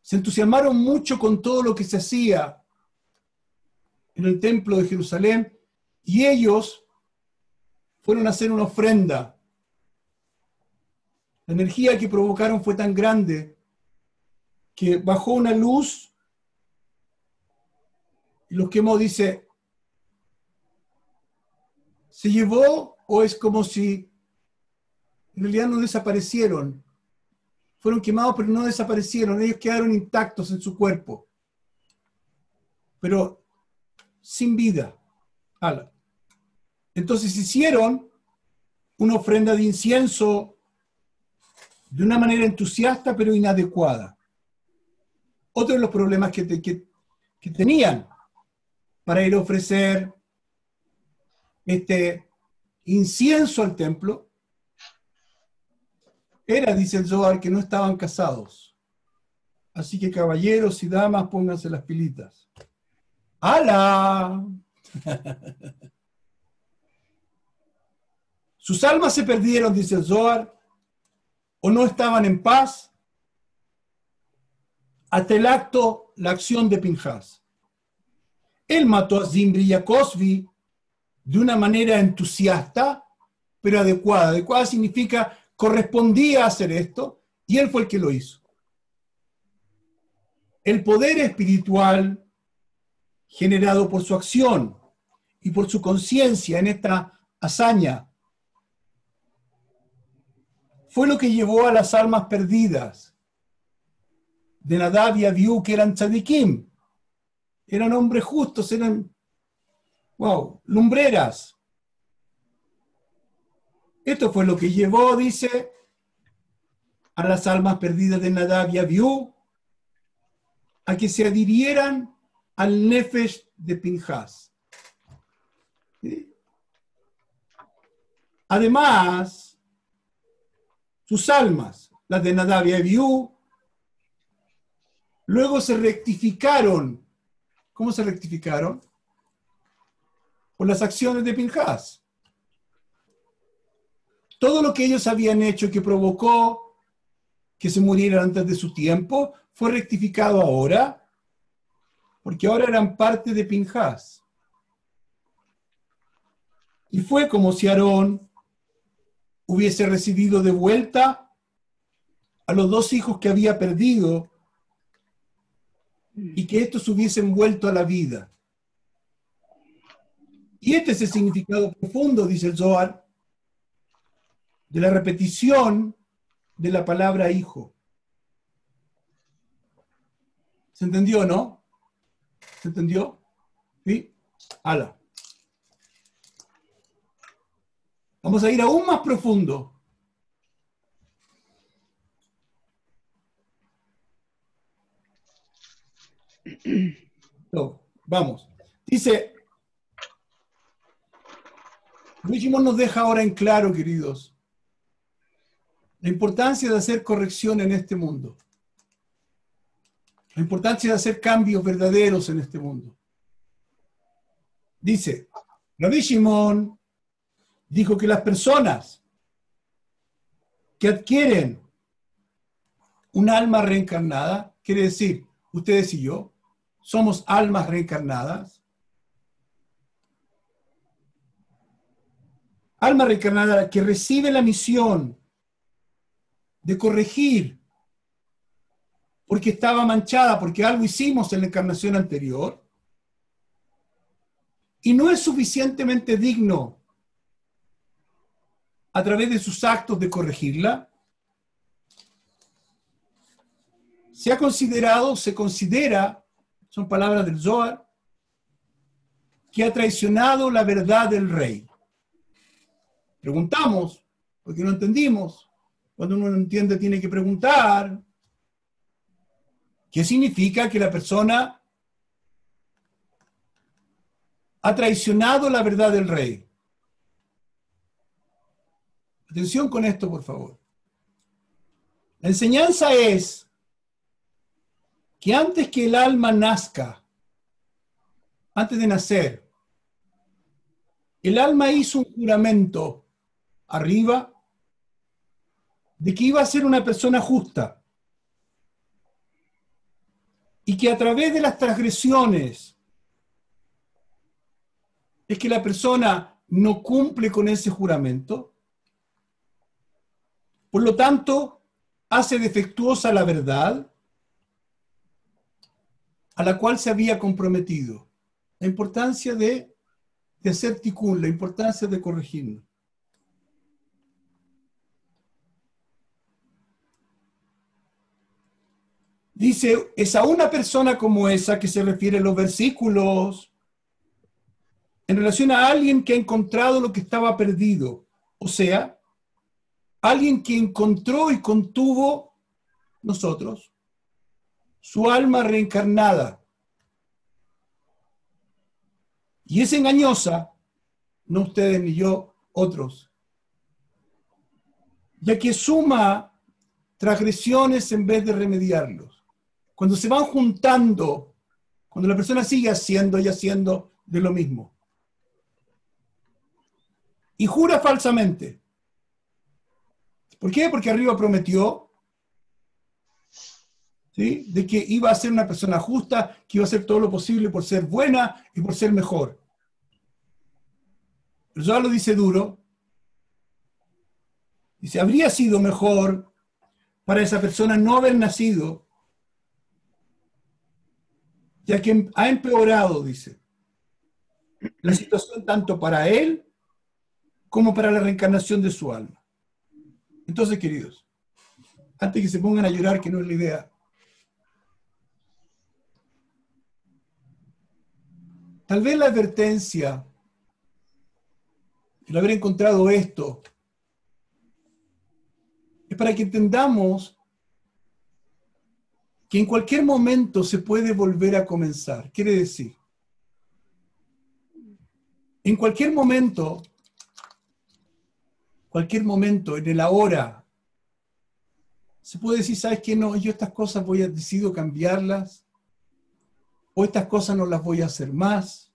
Se entusiasmaron mucho con todo lo que se hacía en el templo de Jerusalén y ellos fueron a hacer una ofrenda. La energía que provocaron fue tan grande que bajó una luz y los quemó. Dice, ¿se llevó o es como si en realidad no desaparecieron? Fueron quemados pero no desaparecieron, ellos quedaron intactos en su cuerpo, pero sin vida. Ala. Entonces hicieron una ofrenda de incienso de una manera entusiasta pero inadecuada. Otro de los problemas que tenían para ir a ofrecer este incienso al templo era, dice el Zohar, que no estaban casados. Así que caballeros y damas, pónganse las pilitas. ¡Hala! Sus almas se perdieron, dice el Zohar, o no estaban en paz hasta el acto, la acción de Pinhas. Él mató a Zimri y a Cosbi de una manera entusiasta, pero adecuada. Adecuada significa correspondía a hacer esto, y él fue el que lo hizo. El poder espiritual generado por su acción y por su conciencia en esta hazaña fue lo que llevó a las almas perdidas de Nadab y Abiú, que eran tzadikim, eran hombres justos, eran, lumbreras. Esto fue lo que llevó, dice, a las almas perdidas de Nadab y Abiú a que se adhirieran al Nefesh de Pinhas. ¿Sí? Además, sus almas, las de Nadab y Abiú, luego se rectificaron. ¿Cómo se rectificaron? Por las acciones de Pinhas. Todo lo que ellos habían hecho que provocó que se murieran antes de su tiempo fue rectificado ahora, porque ahora eran parte de Pinhas. Y fue como si Aarón hubiese recibido de vuelta a los dos hijos que había perdido y que estos hubiesen vuelto a la vida. Y este es el significado profundo, dice el Zohar, de la repetición de la palabra hijo. ¿Se entendió, no? ¿Se entendió? ¿Sí? ¡Hala! Vamos a ir aún más profundo. No, vamos. Dice, Luis Shimon nos deja ahora en claro, queridos, la importancia de hacer corrección en este mundo. La importancia de hacer cambios verdaderos en este mundo. Dice, Rabbi Shimon dijo que las personas que adquieren un alma reencarnada, quiere decir, ustedes y yo, somos almas reencarnadas. Alma reencarnada que recibe la misión de corregir porque estaba manchada, porque algo hicimos en la encarnación anterior, y no es suficientemente digno a través de sus actos de corregirla, se considera, son palabras del Zohar, que ha traicionado la verdad del rey. Preguntamos, porque no entendimos. Cuando uno no entiende, tiene que preguntar. ¿Qué significa que la persona ha traicionado la verdad del rey? Atención con esto, por favor. La enseñanza es que antes que el alma nazca, antes de nacer, el alma hizo un juramento arriba de que iba a ser una persona justa y que a través de las transgresiones es que la persona no cumple con ese juramento, por lo tanto hace defectuosa la verdad a la cual se había comprometido. La importancia de hacer tikkun, la importancia de corregirnos. Dice, es a una persona como esa que se refieren los versículos en relación a alguien que ha encontrado lo que estaba perdido, o sea, alguien que encontró y contuvo nosotros, su alma reencarnada. Y es engañosa, no ustedes ni yo, otros, ya que suma transgresiones en vez de remediarlos. Cuando se van juntando, cuando la persona sigue haciendo y haciendo de lo mismo. Y jura falsamente. ¿Por qué? Porque arriba prometió, ¿sí?, de que iba a ser una persona justa, que iba a hacer todo lo posible por ser buena y por ser mejor. Pero ya lo dice duro. Dice, habría sido mejor para esa persona no haber nacido, ya que ha empeorado, dice, la situación tanto para él como para la reencarnación de su alma. Entonces, queridos, antes que se pongan a llorar, que no es la idea, tal vez la advertencia, el haber encontrado esto, es para que entendamos que en cualquier momento se puede volver a comenzar. Quiere decir, en cualquier momento, en el ahora, se puede decir, ¿sabes qué? No, yo estas cosas decido cambiarlas, o estas cosas no las voy a hacer más.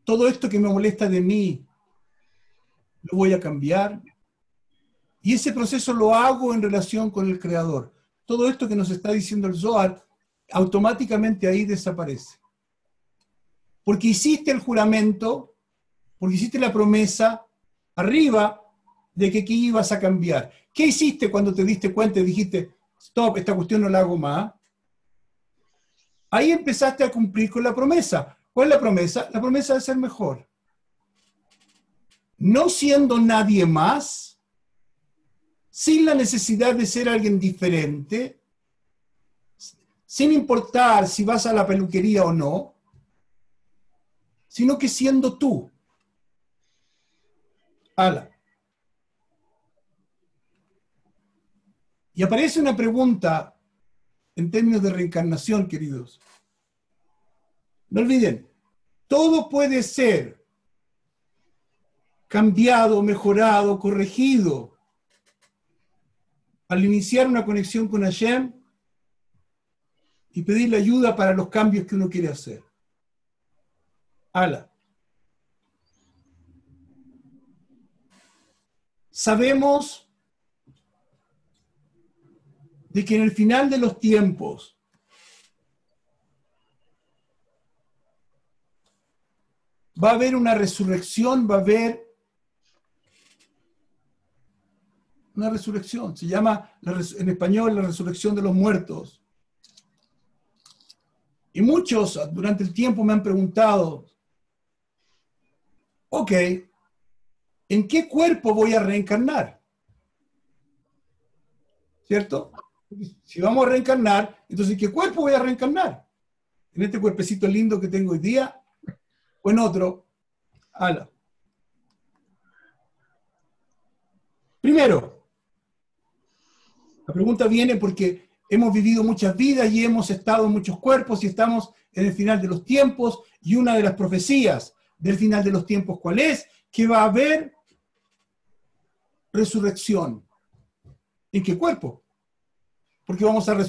Todo esto que me molesta de mí, lo voy a cambiar. Y ese proceso lo hago en relación con el Creador. Todo esto que nos está diciendo el Zohar, automáticamente ahí desaparece. Porque hiciste el juramento, porque hiciste la promesa arriba de que aquí ibas a cambiar. ¿Qué hiciste cuando te diste cuenta y dijiste, stop, esta cuestión no la hago más? Ahí empezaste a cumplir con la promesa. ¿Cuál es la promesa? La promesa de ser mejor. No siendo nadie más, sin la necesidad de ser alguien diferente, sin importar si vas a la peluquería o no, sino que siendo tú. Ala. Y aparece una pregunta en términos de reencarnación, queridos. No olviden, todo puede ser cambiado, mejorado, corregido al iniciar una conexión con Hashem y pedirle ayuda para los cambios que uno quiere hacer. Ala. Sabemos de que en el final de los tiempos va a haber una resurrección, va a haber una resurrección. Se llama en español la resurrección de los muertos. Y muchos durante el tiempo me han preguntado, ok, ¿en qué cuerpo voy a reencarnar? ¿Cierto? Si vamos a reencarnar, entonces ¿en qué cuerpo voy a reencarnar? ¿En este cuerpecito lindo que tengo hoy día? ¿O en otro? Ala. Primero, la pregunta viene porque hemos vivido muchas vidas y hemos estado en muchos cuerpos y estamos en el final de los tiempos, y una de las profecías del final de los tiempos, ¿cuál es? Que va a haber resurrección. ¿En qué cuerpo? Porque vamos a no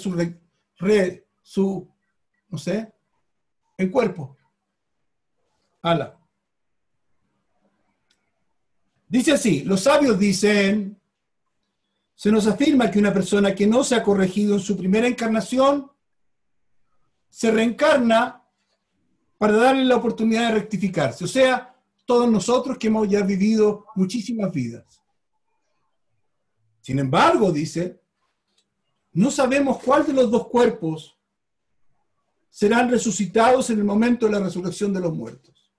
sé, en cuerpo. Ala. Dice así, los sabios dicen, se nos afirma que una persona que no se ha corregido en su primera encarnación, se reencarna para darle la oportunidad de rectificarse. O sea, todos nosotros que hemos ya vivido muchísimas vidas. Sin embargo, dice, no sabemos cuál de los dos cuerpos serán resucitados en el momento de la resurrección de los muertos.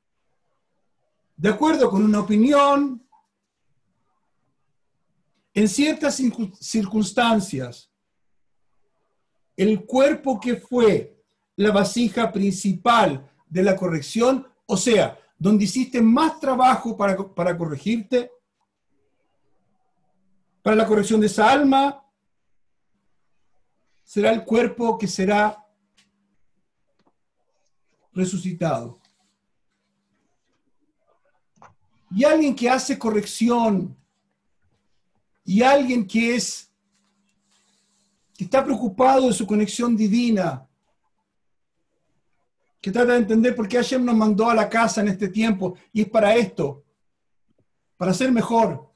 De acuerdo con una opinión, en ciertas circunstancias, el cuerpo que fue la vasija principal de la corrección, o sea, donde hiciste más trabajo para corregirte, para la corrección de esa alma, será el cuerpo que será resucitado. Y alguien que hace corrección, y alguien que está preocupado de su conexión divina, que trata de entender por qué Hashem nos mandó a la casa en este tiempo, y es para esto, para ser mejor.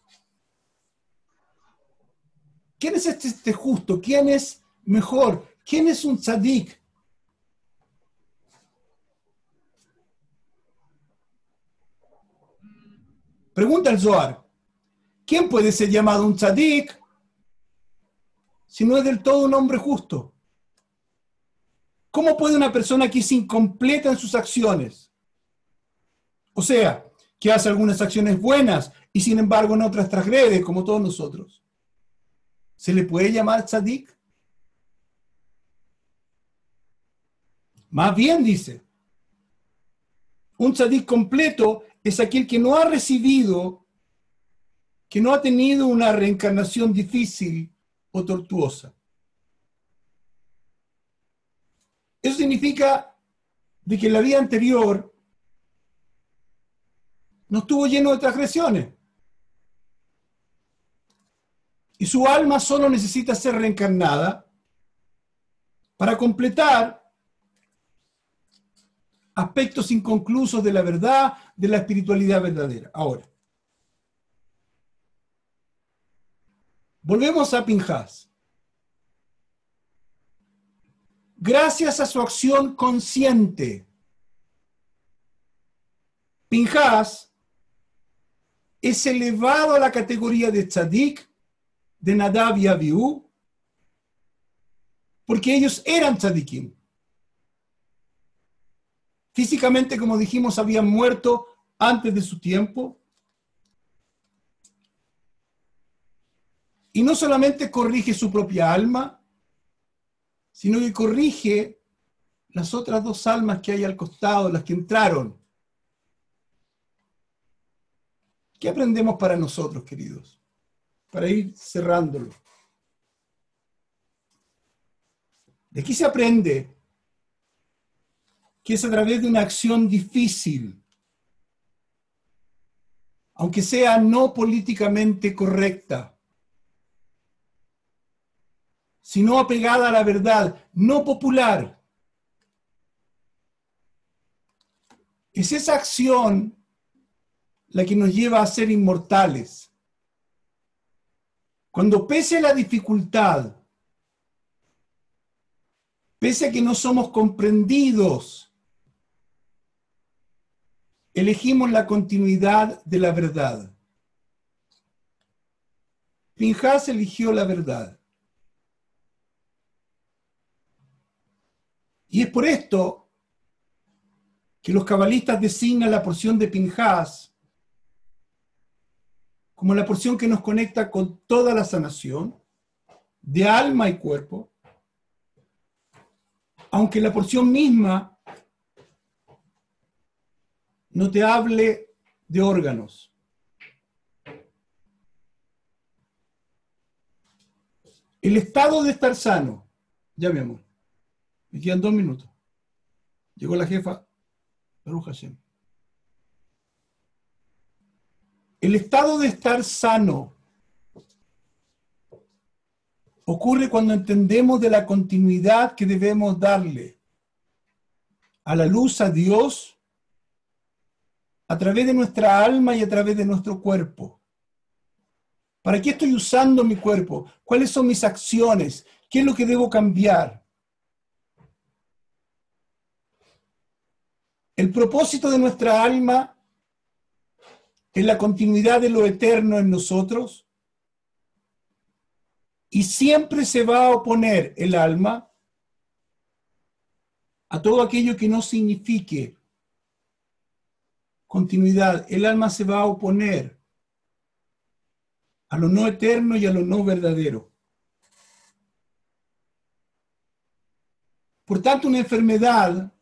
¿Quién es este justo? ¿Quién es mejor? ¿Quién es un tzadik? Pregunta el Zohar. ¿Quién puede ser llamado un tzadik si no es del todo un hombre justo? ¿Cómo puede una persona que es incompleta en sus acciones, o sea, que hace algunas acciones buenas y sin embargo en otras transgrede, como todos nosotros, se le puede llamar tzadik? Más bien dice, un tzadik completo es aquel que no ha recibido, que no ha tenido una reencarnación difícil o tortuosa. Eso significa de que en la vida anterior no estuvo lleno de transgresiones. Y su alma solo necesita ser reencarnada para completar aspectos inconclusos de la verdad, de la espiritualidad verdadera. Ahora, volvemos a Pinhas. Gracias a su acción consciente, Pinhas es elevado a la categoría de tzadik, de Nadab y Abiú, porque ellos eran tzadikim. Físicamente, como dijimos, habían muerto antes de su tiempo. Y no solamente corrige su propia alma, sino que corrige las otras dos almas que hay al costado, las que entraron. ¿Qué aprendemos para nosotros, queridos? Para ir cerrándolo. De aquí se aprende que es a través de una acción difícil, aunque sea no políticamente correcta, sino apegada a la verdad, no popular. Es esa acción la que nos lleva a ser inmortales. Cuando pese a la dificultad, pese a que no somos comprendidos, elegimos la continuidad de la verdad. Pinhas eligió la verdad. Y es por esto que los cabalistas designan la porción de Pinhas como la porción que nos conecta con toda la sanación, de alma y cuerpo, aunque la porción misma no te hable de órganos. El estado de estar sano, ya mi amor, me quedan 2 minutos. Llegó la jefa, Baruch Hashem. El estado de estar sano ocurre cuando entendemos de la continuidad que debemos darle a la luz, a Dios, a través de nuestra alma y a través de nuestro cuerpo. ¿Para qué estoy usando mi cuerpo? ¿Cuáles son mis acciones? ¿Qué es lo que debo cambiar? El propósito de nuestra alma es la continuidad de lo eterno en nosotros, y siempre se va a oponer el alma a todo aquello que no signifique continuidad. El alma se va a oponer a lo no eterno y a lo no verdadero. Por tanto, una enfermedad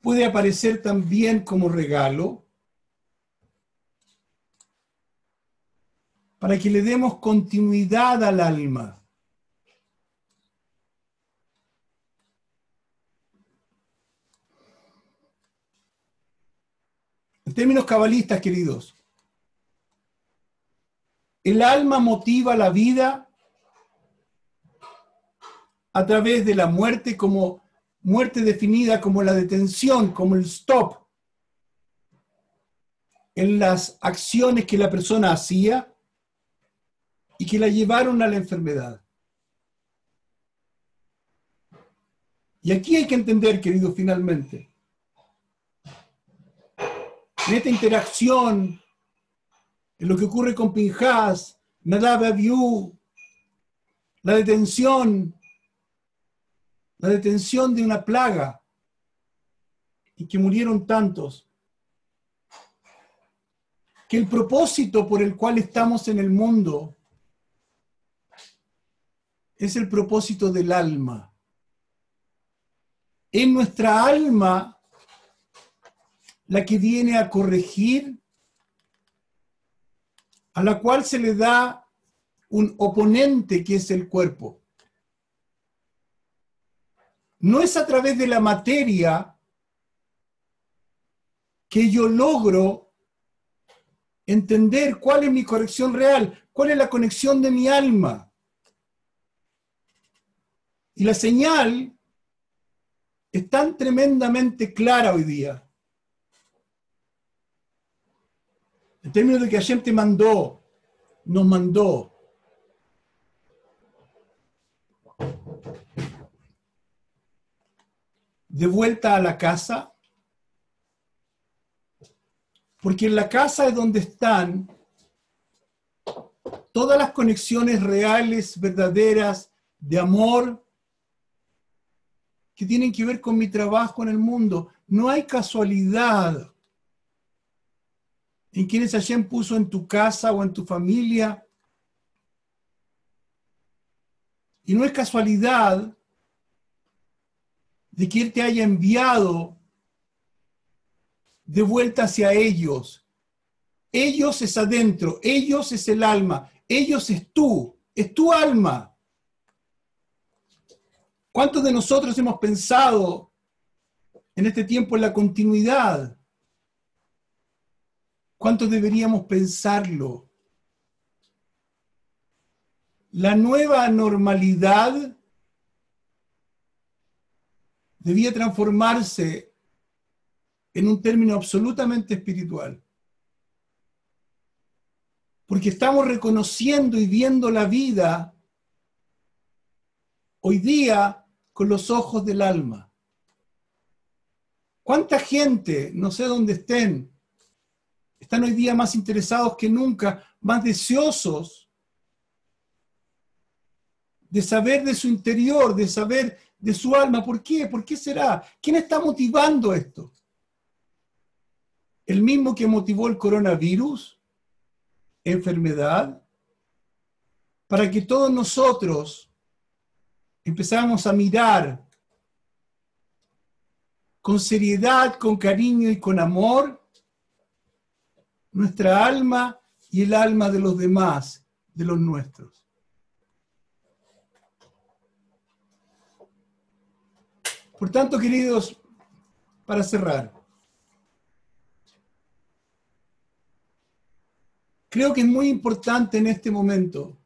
puede aparecer también como regalo para que le demos continuidad al alma. En términos cabalistas, queridos, el alma motiva la vida a través de la muerte, como muerte definida como la detención, como el stop en las acciones que la persona hacía y que la llevaron a la enfermedad. Y aquí hay que entender, queridos, finalmente, en esta interacción, en lo que ocurre con Pinhas, Nadab y Abiú, la detención de una plaga y que murieron tantos, que el propósito por el cual estamos en el mundo es el propósito del alma. Es nuestra alma la que viene a corregir, a la cual se le da un oponente que es el cuerpo. No es a través de la materia que yo logro entender cuál es mi corrección real, cuál es la conexión de mi alma. Y la señal es tan tremendamente clara hoy día. En términos de que Hashem nos mandó de vuelta a la casa, porque en la casa es donde están todas las conexiones reales, verdaderas, de amor, que tienen que ver con mi trabajo en el mundo. No hay casualidad en quienes Hashem puso en tu casa o en tu familia. Y no es casualidad de que Él te haya enviado de vuelta hacia ellos. Ellos es adentro, ellos es el alma, ellos es tu alma. ¿Cuántos de nosotros hemos pensado en este tiempo en la continuidad? ¿Cuántos deberíamos pensarlo? La nueva normalidad debía transformarse en un término absolutamente espiritual. Porque estamos reconociendo y viendo la vida hoy día con los ojos del alma. ¿Cuánta gente, no sé dónde estén hoy día más interesados que nunca, más deseosos de saber de su interior, de saber de su alma? ¿Por qué? ¿Por qué será? ¿Quién está motivando esto? ¿El mismo que motivó el coronavirus? ¿Enfermedad? Para que todos nosotros empezamos a mirar con seriedad, con cariño y con amor nuestra alma y el alma de los demás, de los nuestros. Por tanto, queridos, para cerrar, creo que es muy importante en este momento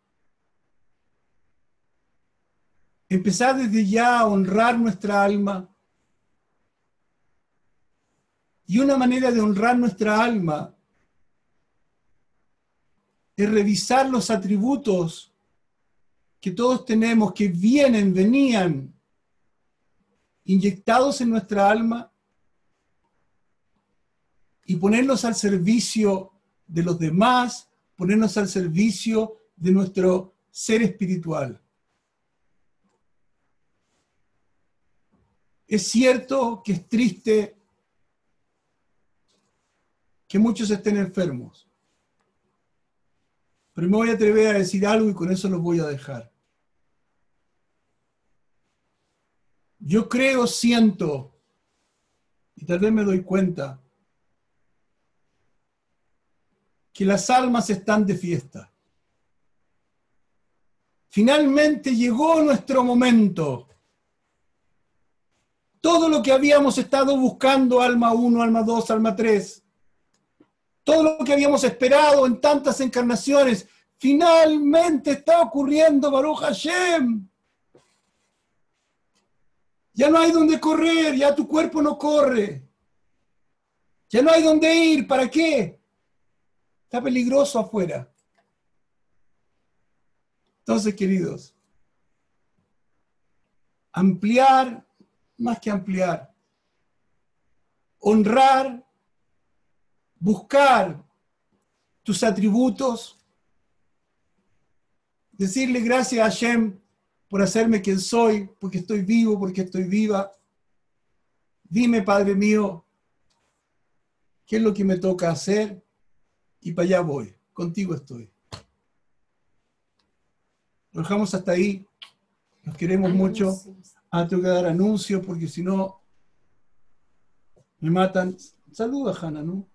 empezar desde ya a honrar nuestra alma. Y una manera de honrar nuestra alma es revisar los atributos que todos tenemos, que venían inyectados en nuestra alma, y ponerlos al servicio de los demás, ponernos al servicio de nuestro ser espiritual. Es cierto que es triste que muchos estén enfermos, pero me voy a atrever a decir algo y con eso los voy a dejar. Yo siento Y tal vez me doy cuenta que las almas están de fiesta. Finalmente llegó nuestro momento. Todo lo que habíamos estado buscando, alma 1, alma 2, alma 3, todo lo que habíamos esperado en tantas encarnaciones, finalmente está ocurriendo, Baruch Hashem. Ya no hay donde correr, ya tu cuerpo no corre. Ya no hay donde ir, ¿para qué? Está peligroso afuera. Entonces, queridos, ampliar, más que ampliar, honrar, buscar tus atributos, decirle gracias a Hashem por hacerme quien soy, porque estoy vivo, porque estoy viva. Dime, Padre mío, qué es lo que me toca hacer y para allá voy, contigo estoy. Lo dejamos hasta ahí, los queremos mucho. Tengo que dar anuncio porque si no me matan. Saluda, Hanna, ¿no?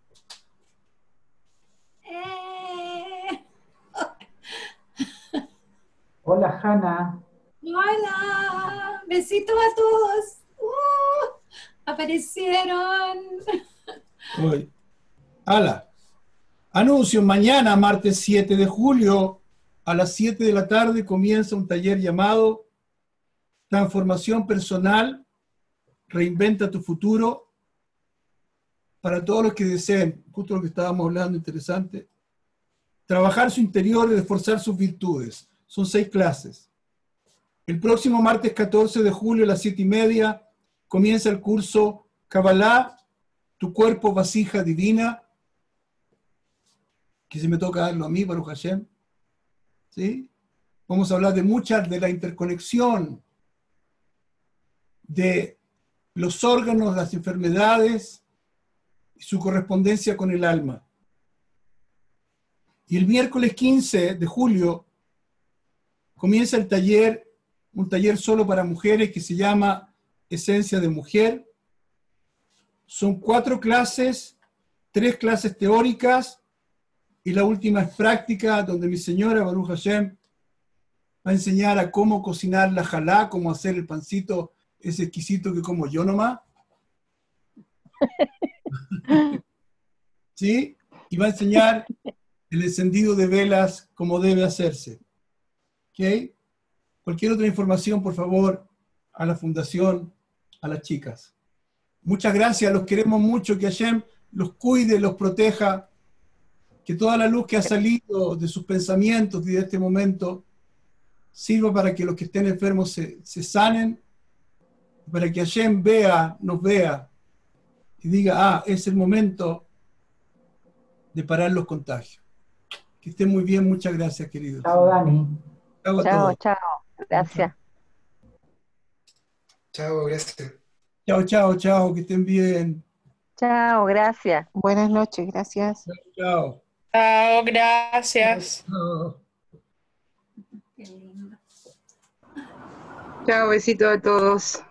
Hola, Hanna. Hola, besitos a todos. Aparecieron. Hoy. Ala. Anuncio, mañana, martes 7 de julio, a las 7 de la tarde, comienza un taller llamado Transformación Personal, Reinventa tu Futuro, para todos los que deseen, justo lo que estábamos hablando, interesante, trabajar su interior y reforzar sus virtudes. Son 6 clases. El próximo martes 14 de julio a las 7:30 comienza el curso Kabbalah, tu cuerpo vasija divina, que se me toca darlo a mí, Baruch Hashem. ¿Sí? Vamos a hablar de la interconexión de los órganos, las enfermedades y su correspondencia con el alma. Y el miércoles 15 de julio comienza el taller, un taller solo para mujeres que se llama Esencia de Mujer. Son 4 clases, 3 clases teóricas y la última es práctica, donde mi señora Baruch Hashem va a enseñar a cómo cocinar la jalá, cómo hacer el pancito ese exquisito que como yo nomás. ¿Sí? Y va a enseñar el encendido de velas como debe hacerse. ¿Ok? Cualquier otra información, por favor, a la fundación, a las chicas. Muchas gracias, los queremos mucho, que Hashem los cuide, los proteja, que toda la luz que ha salido de sus pensamientos y de este momento sirva para que los que estén enfermos se sanen, para que Hashem nos vea y diga, es el momento de parar los contagios. Que estén muy bien, muchas gracias, queridos. Chao, Dani. Chao a Chao, todos. chao. Gracias. Chao, gracias. Chao, chao, chao, que estén bien. Chao, gracias. Buenas noches, gracias. Chao. Chao, gracias. Chao. Qué lindo. Chao, besito a todos.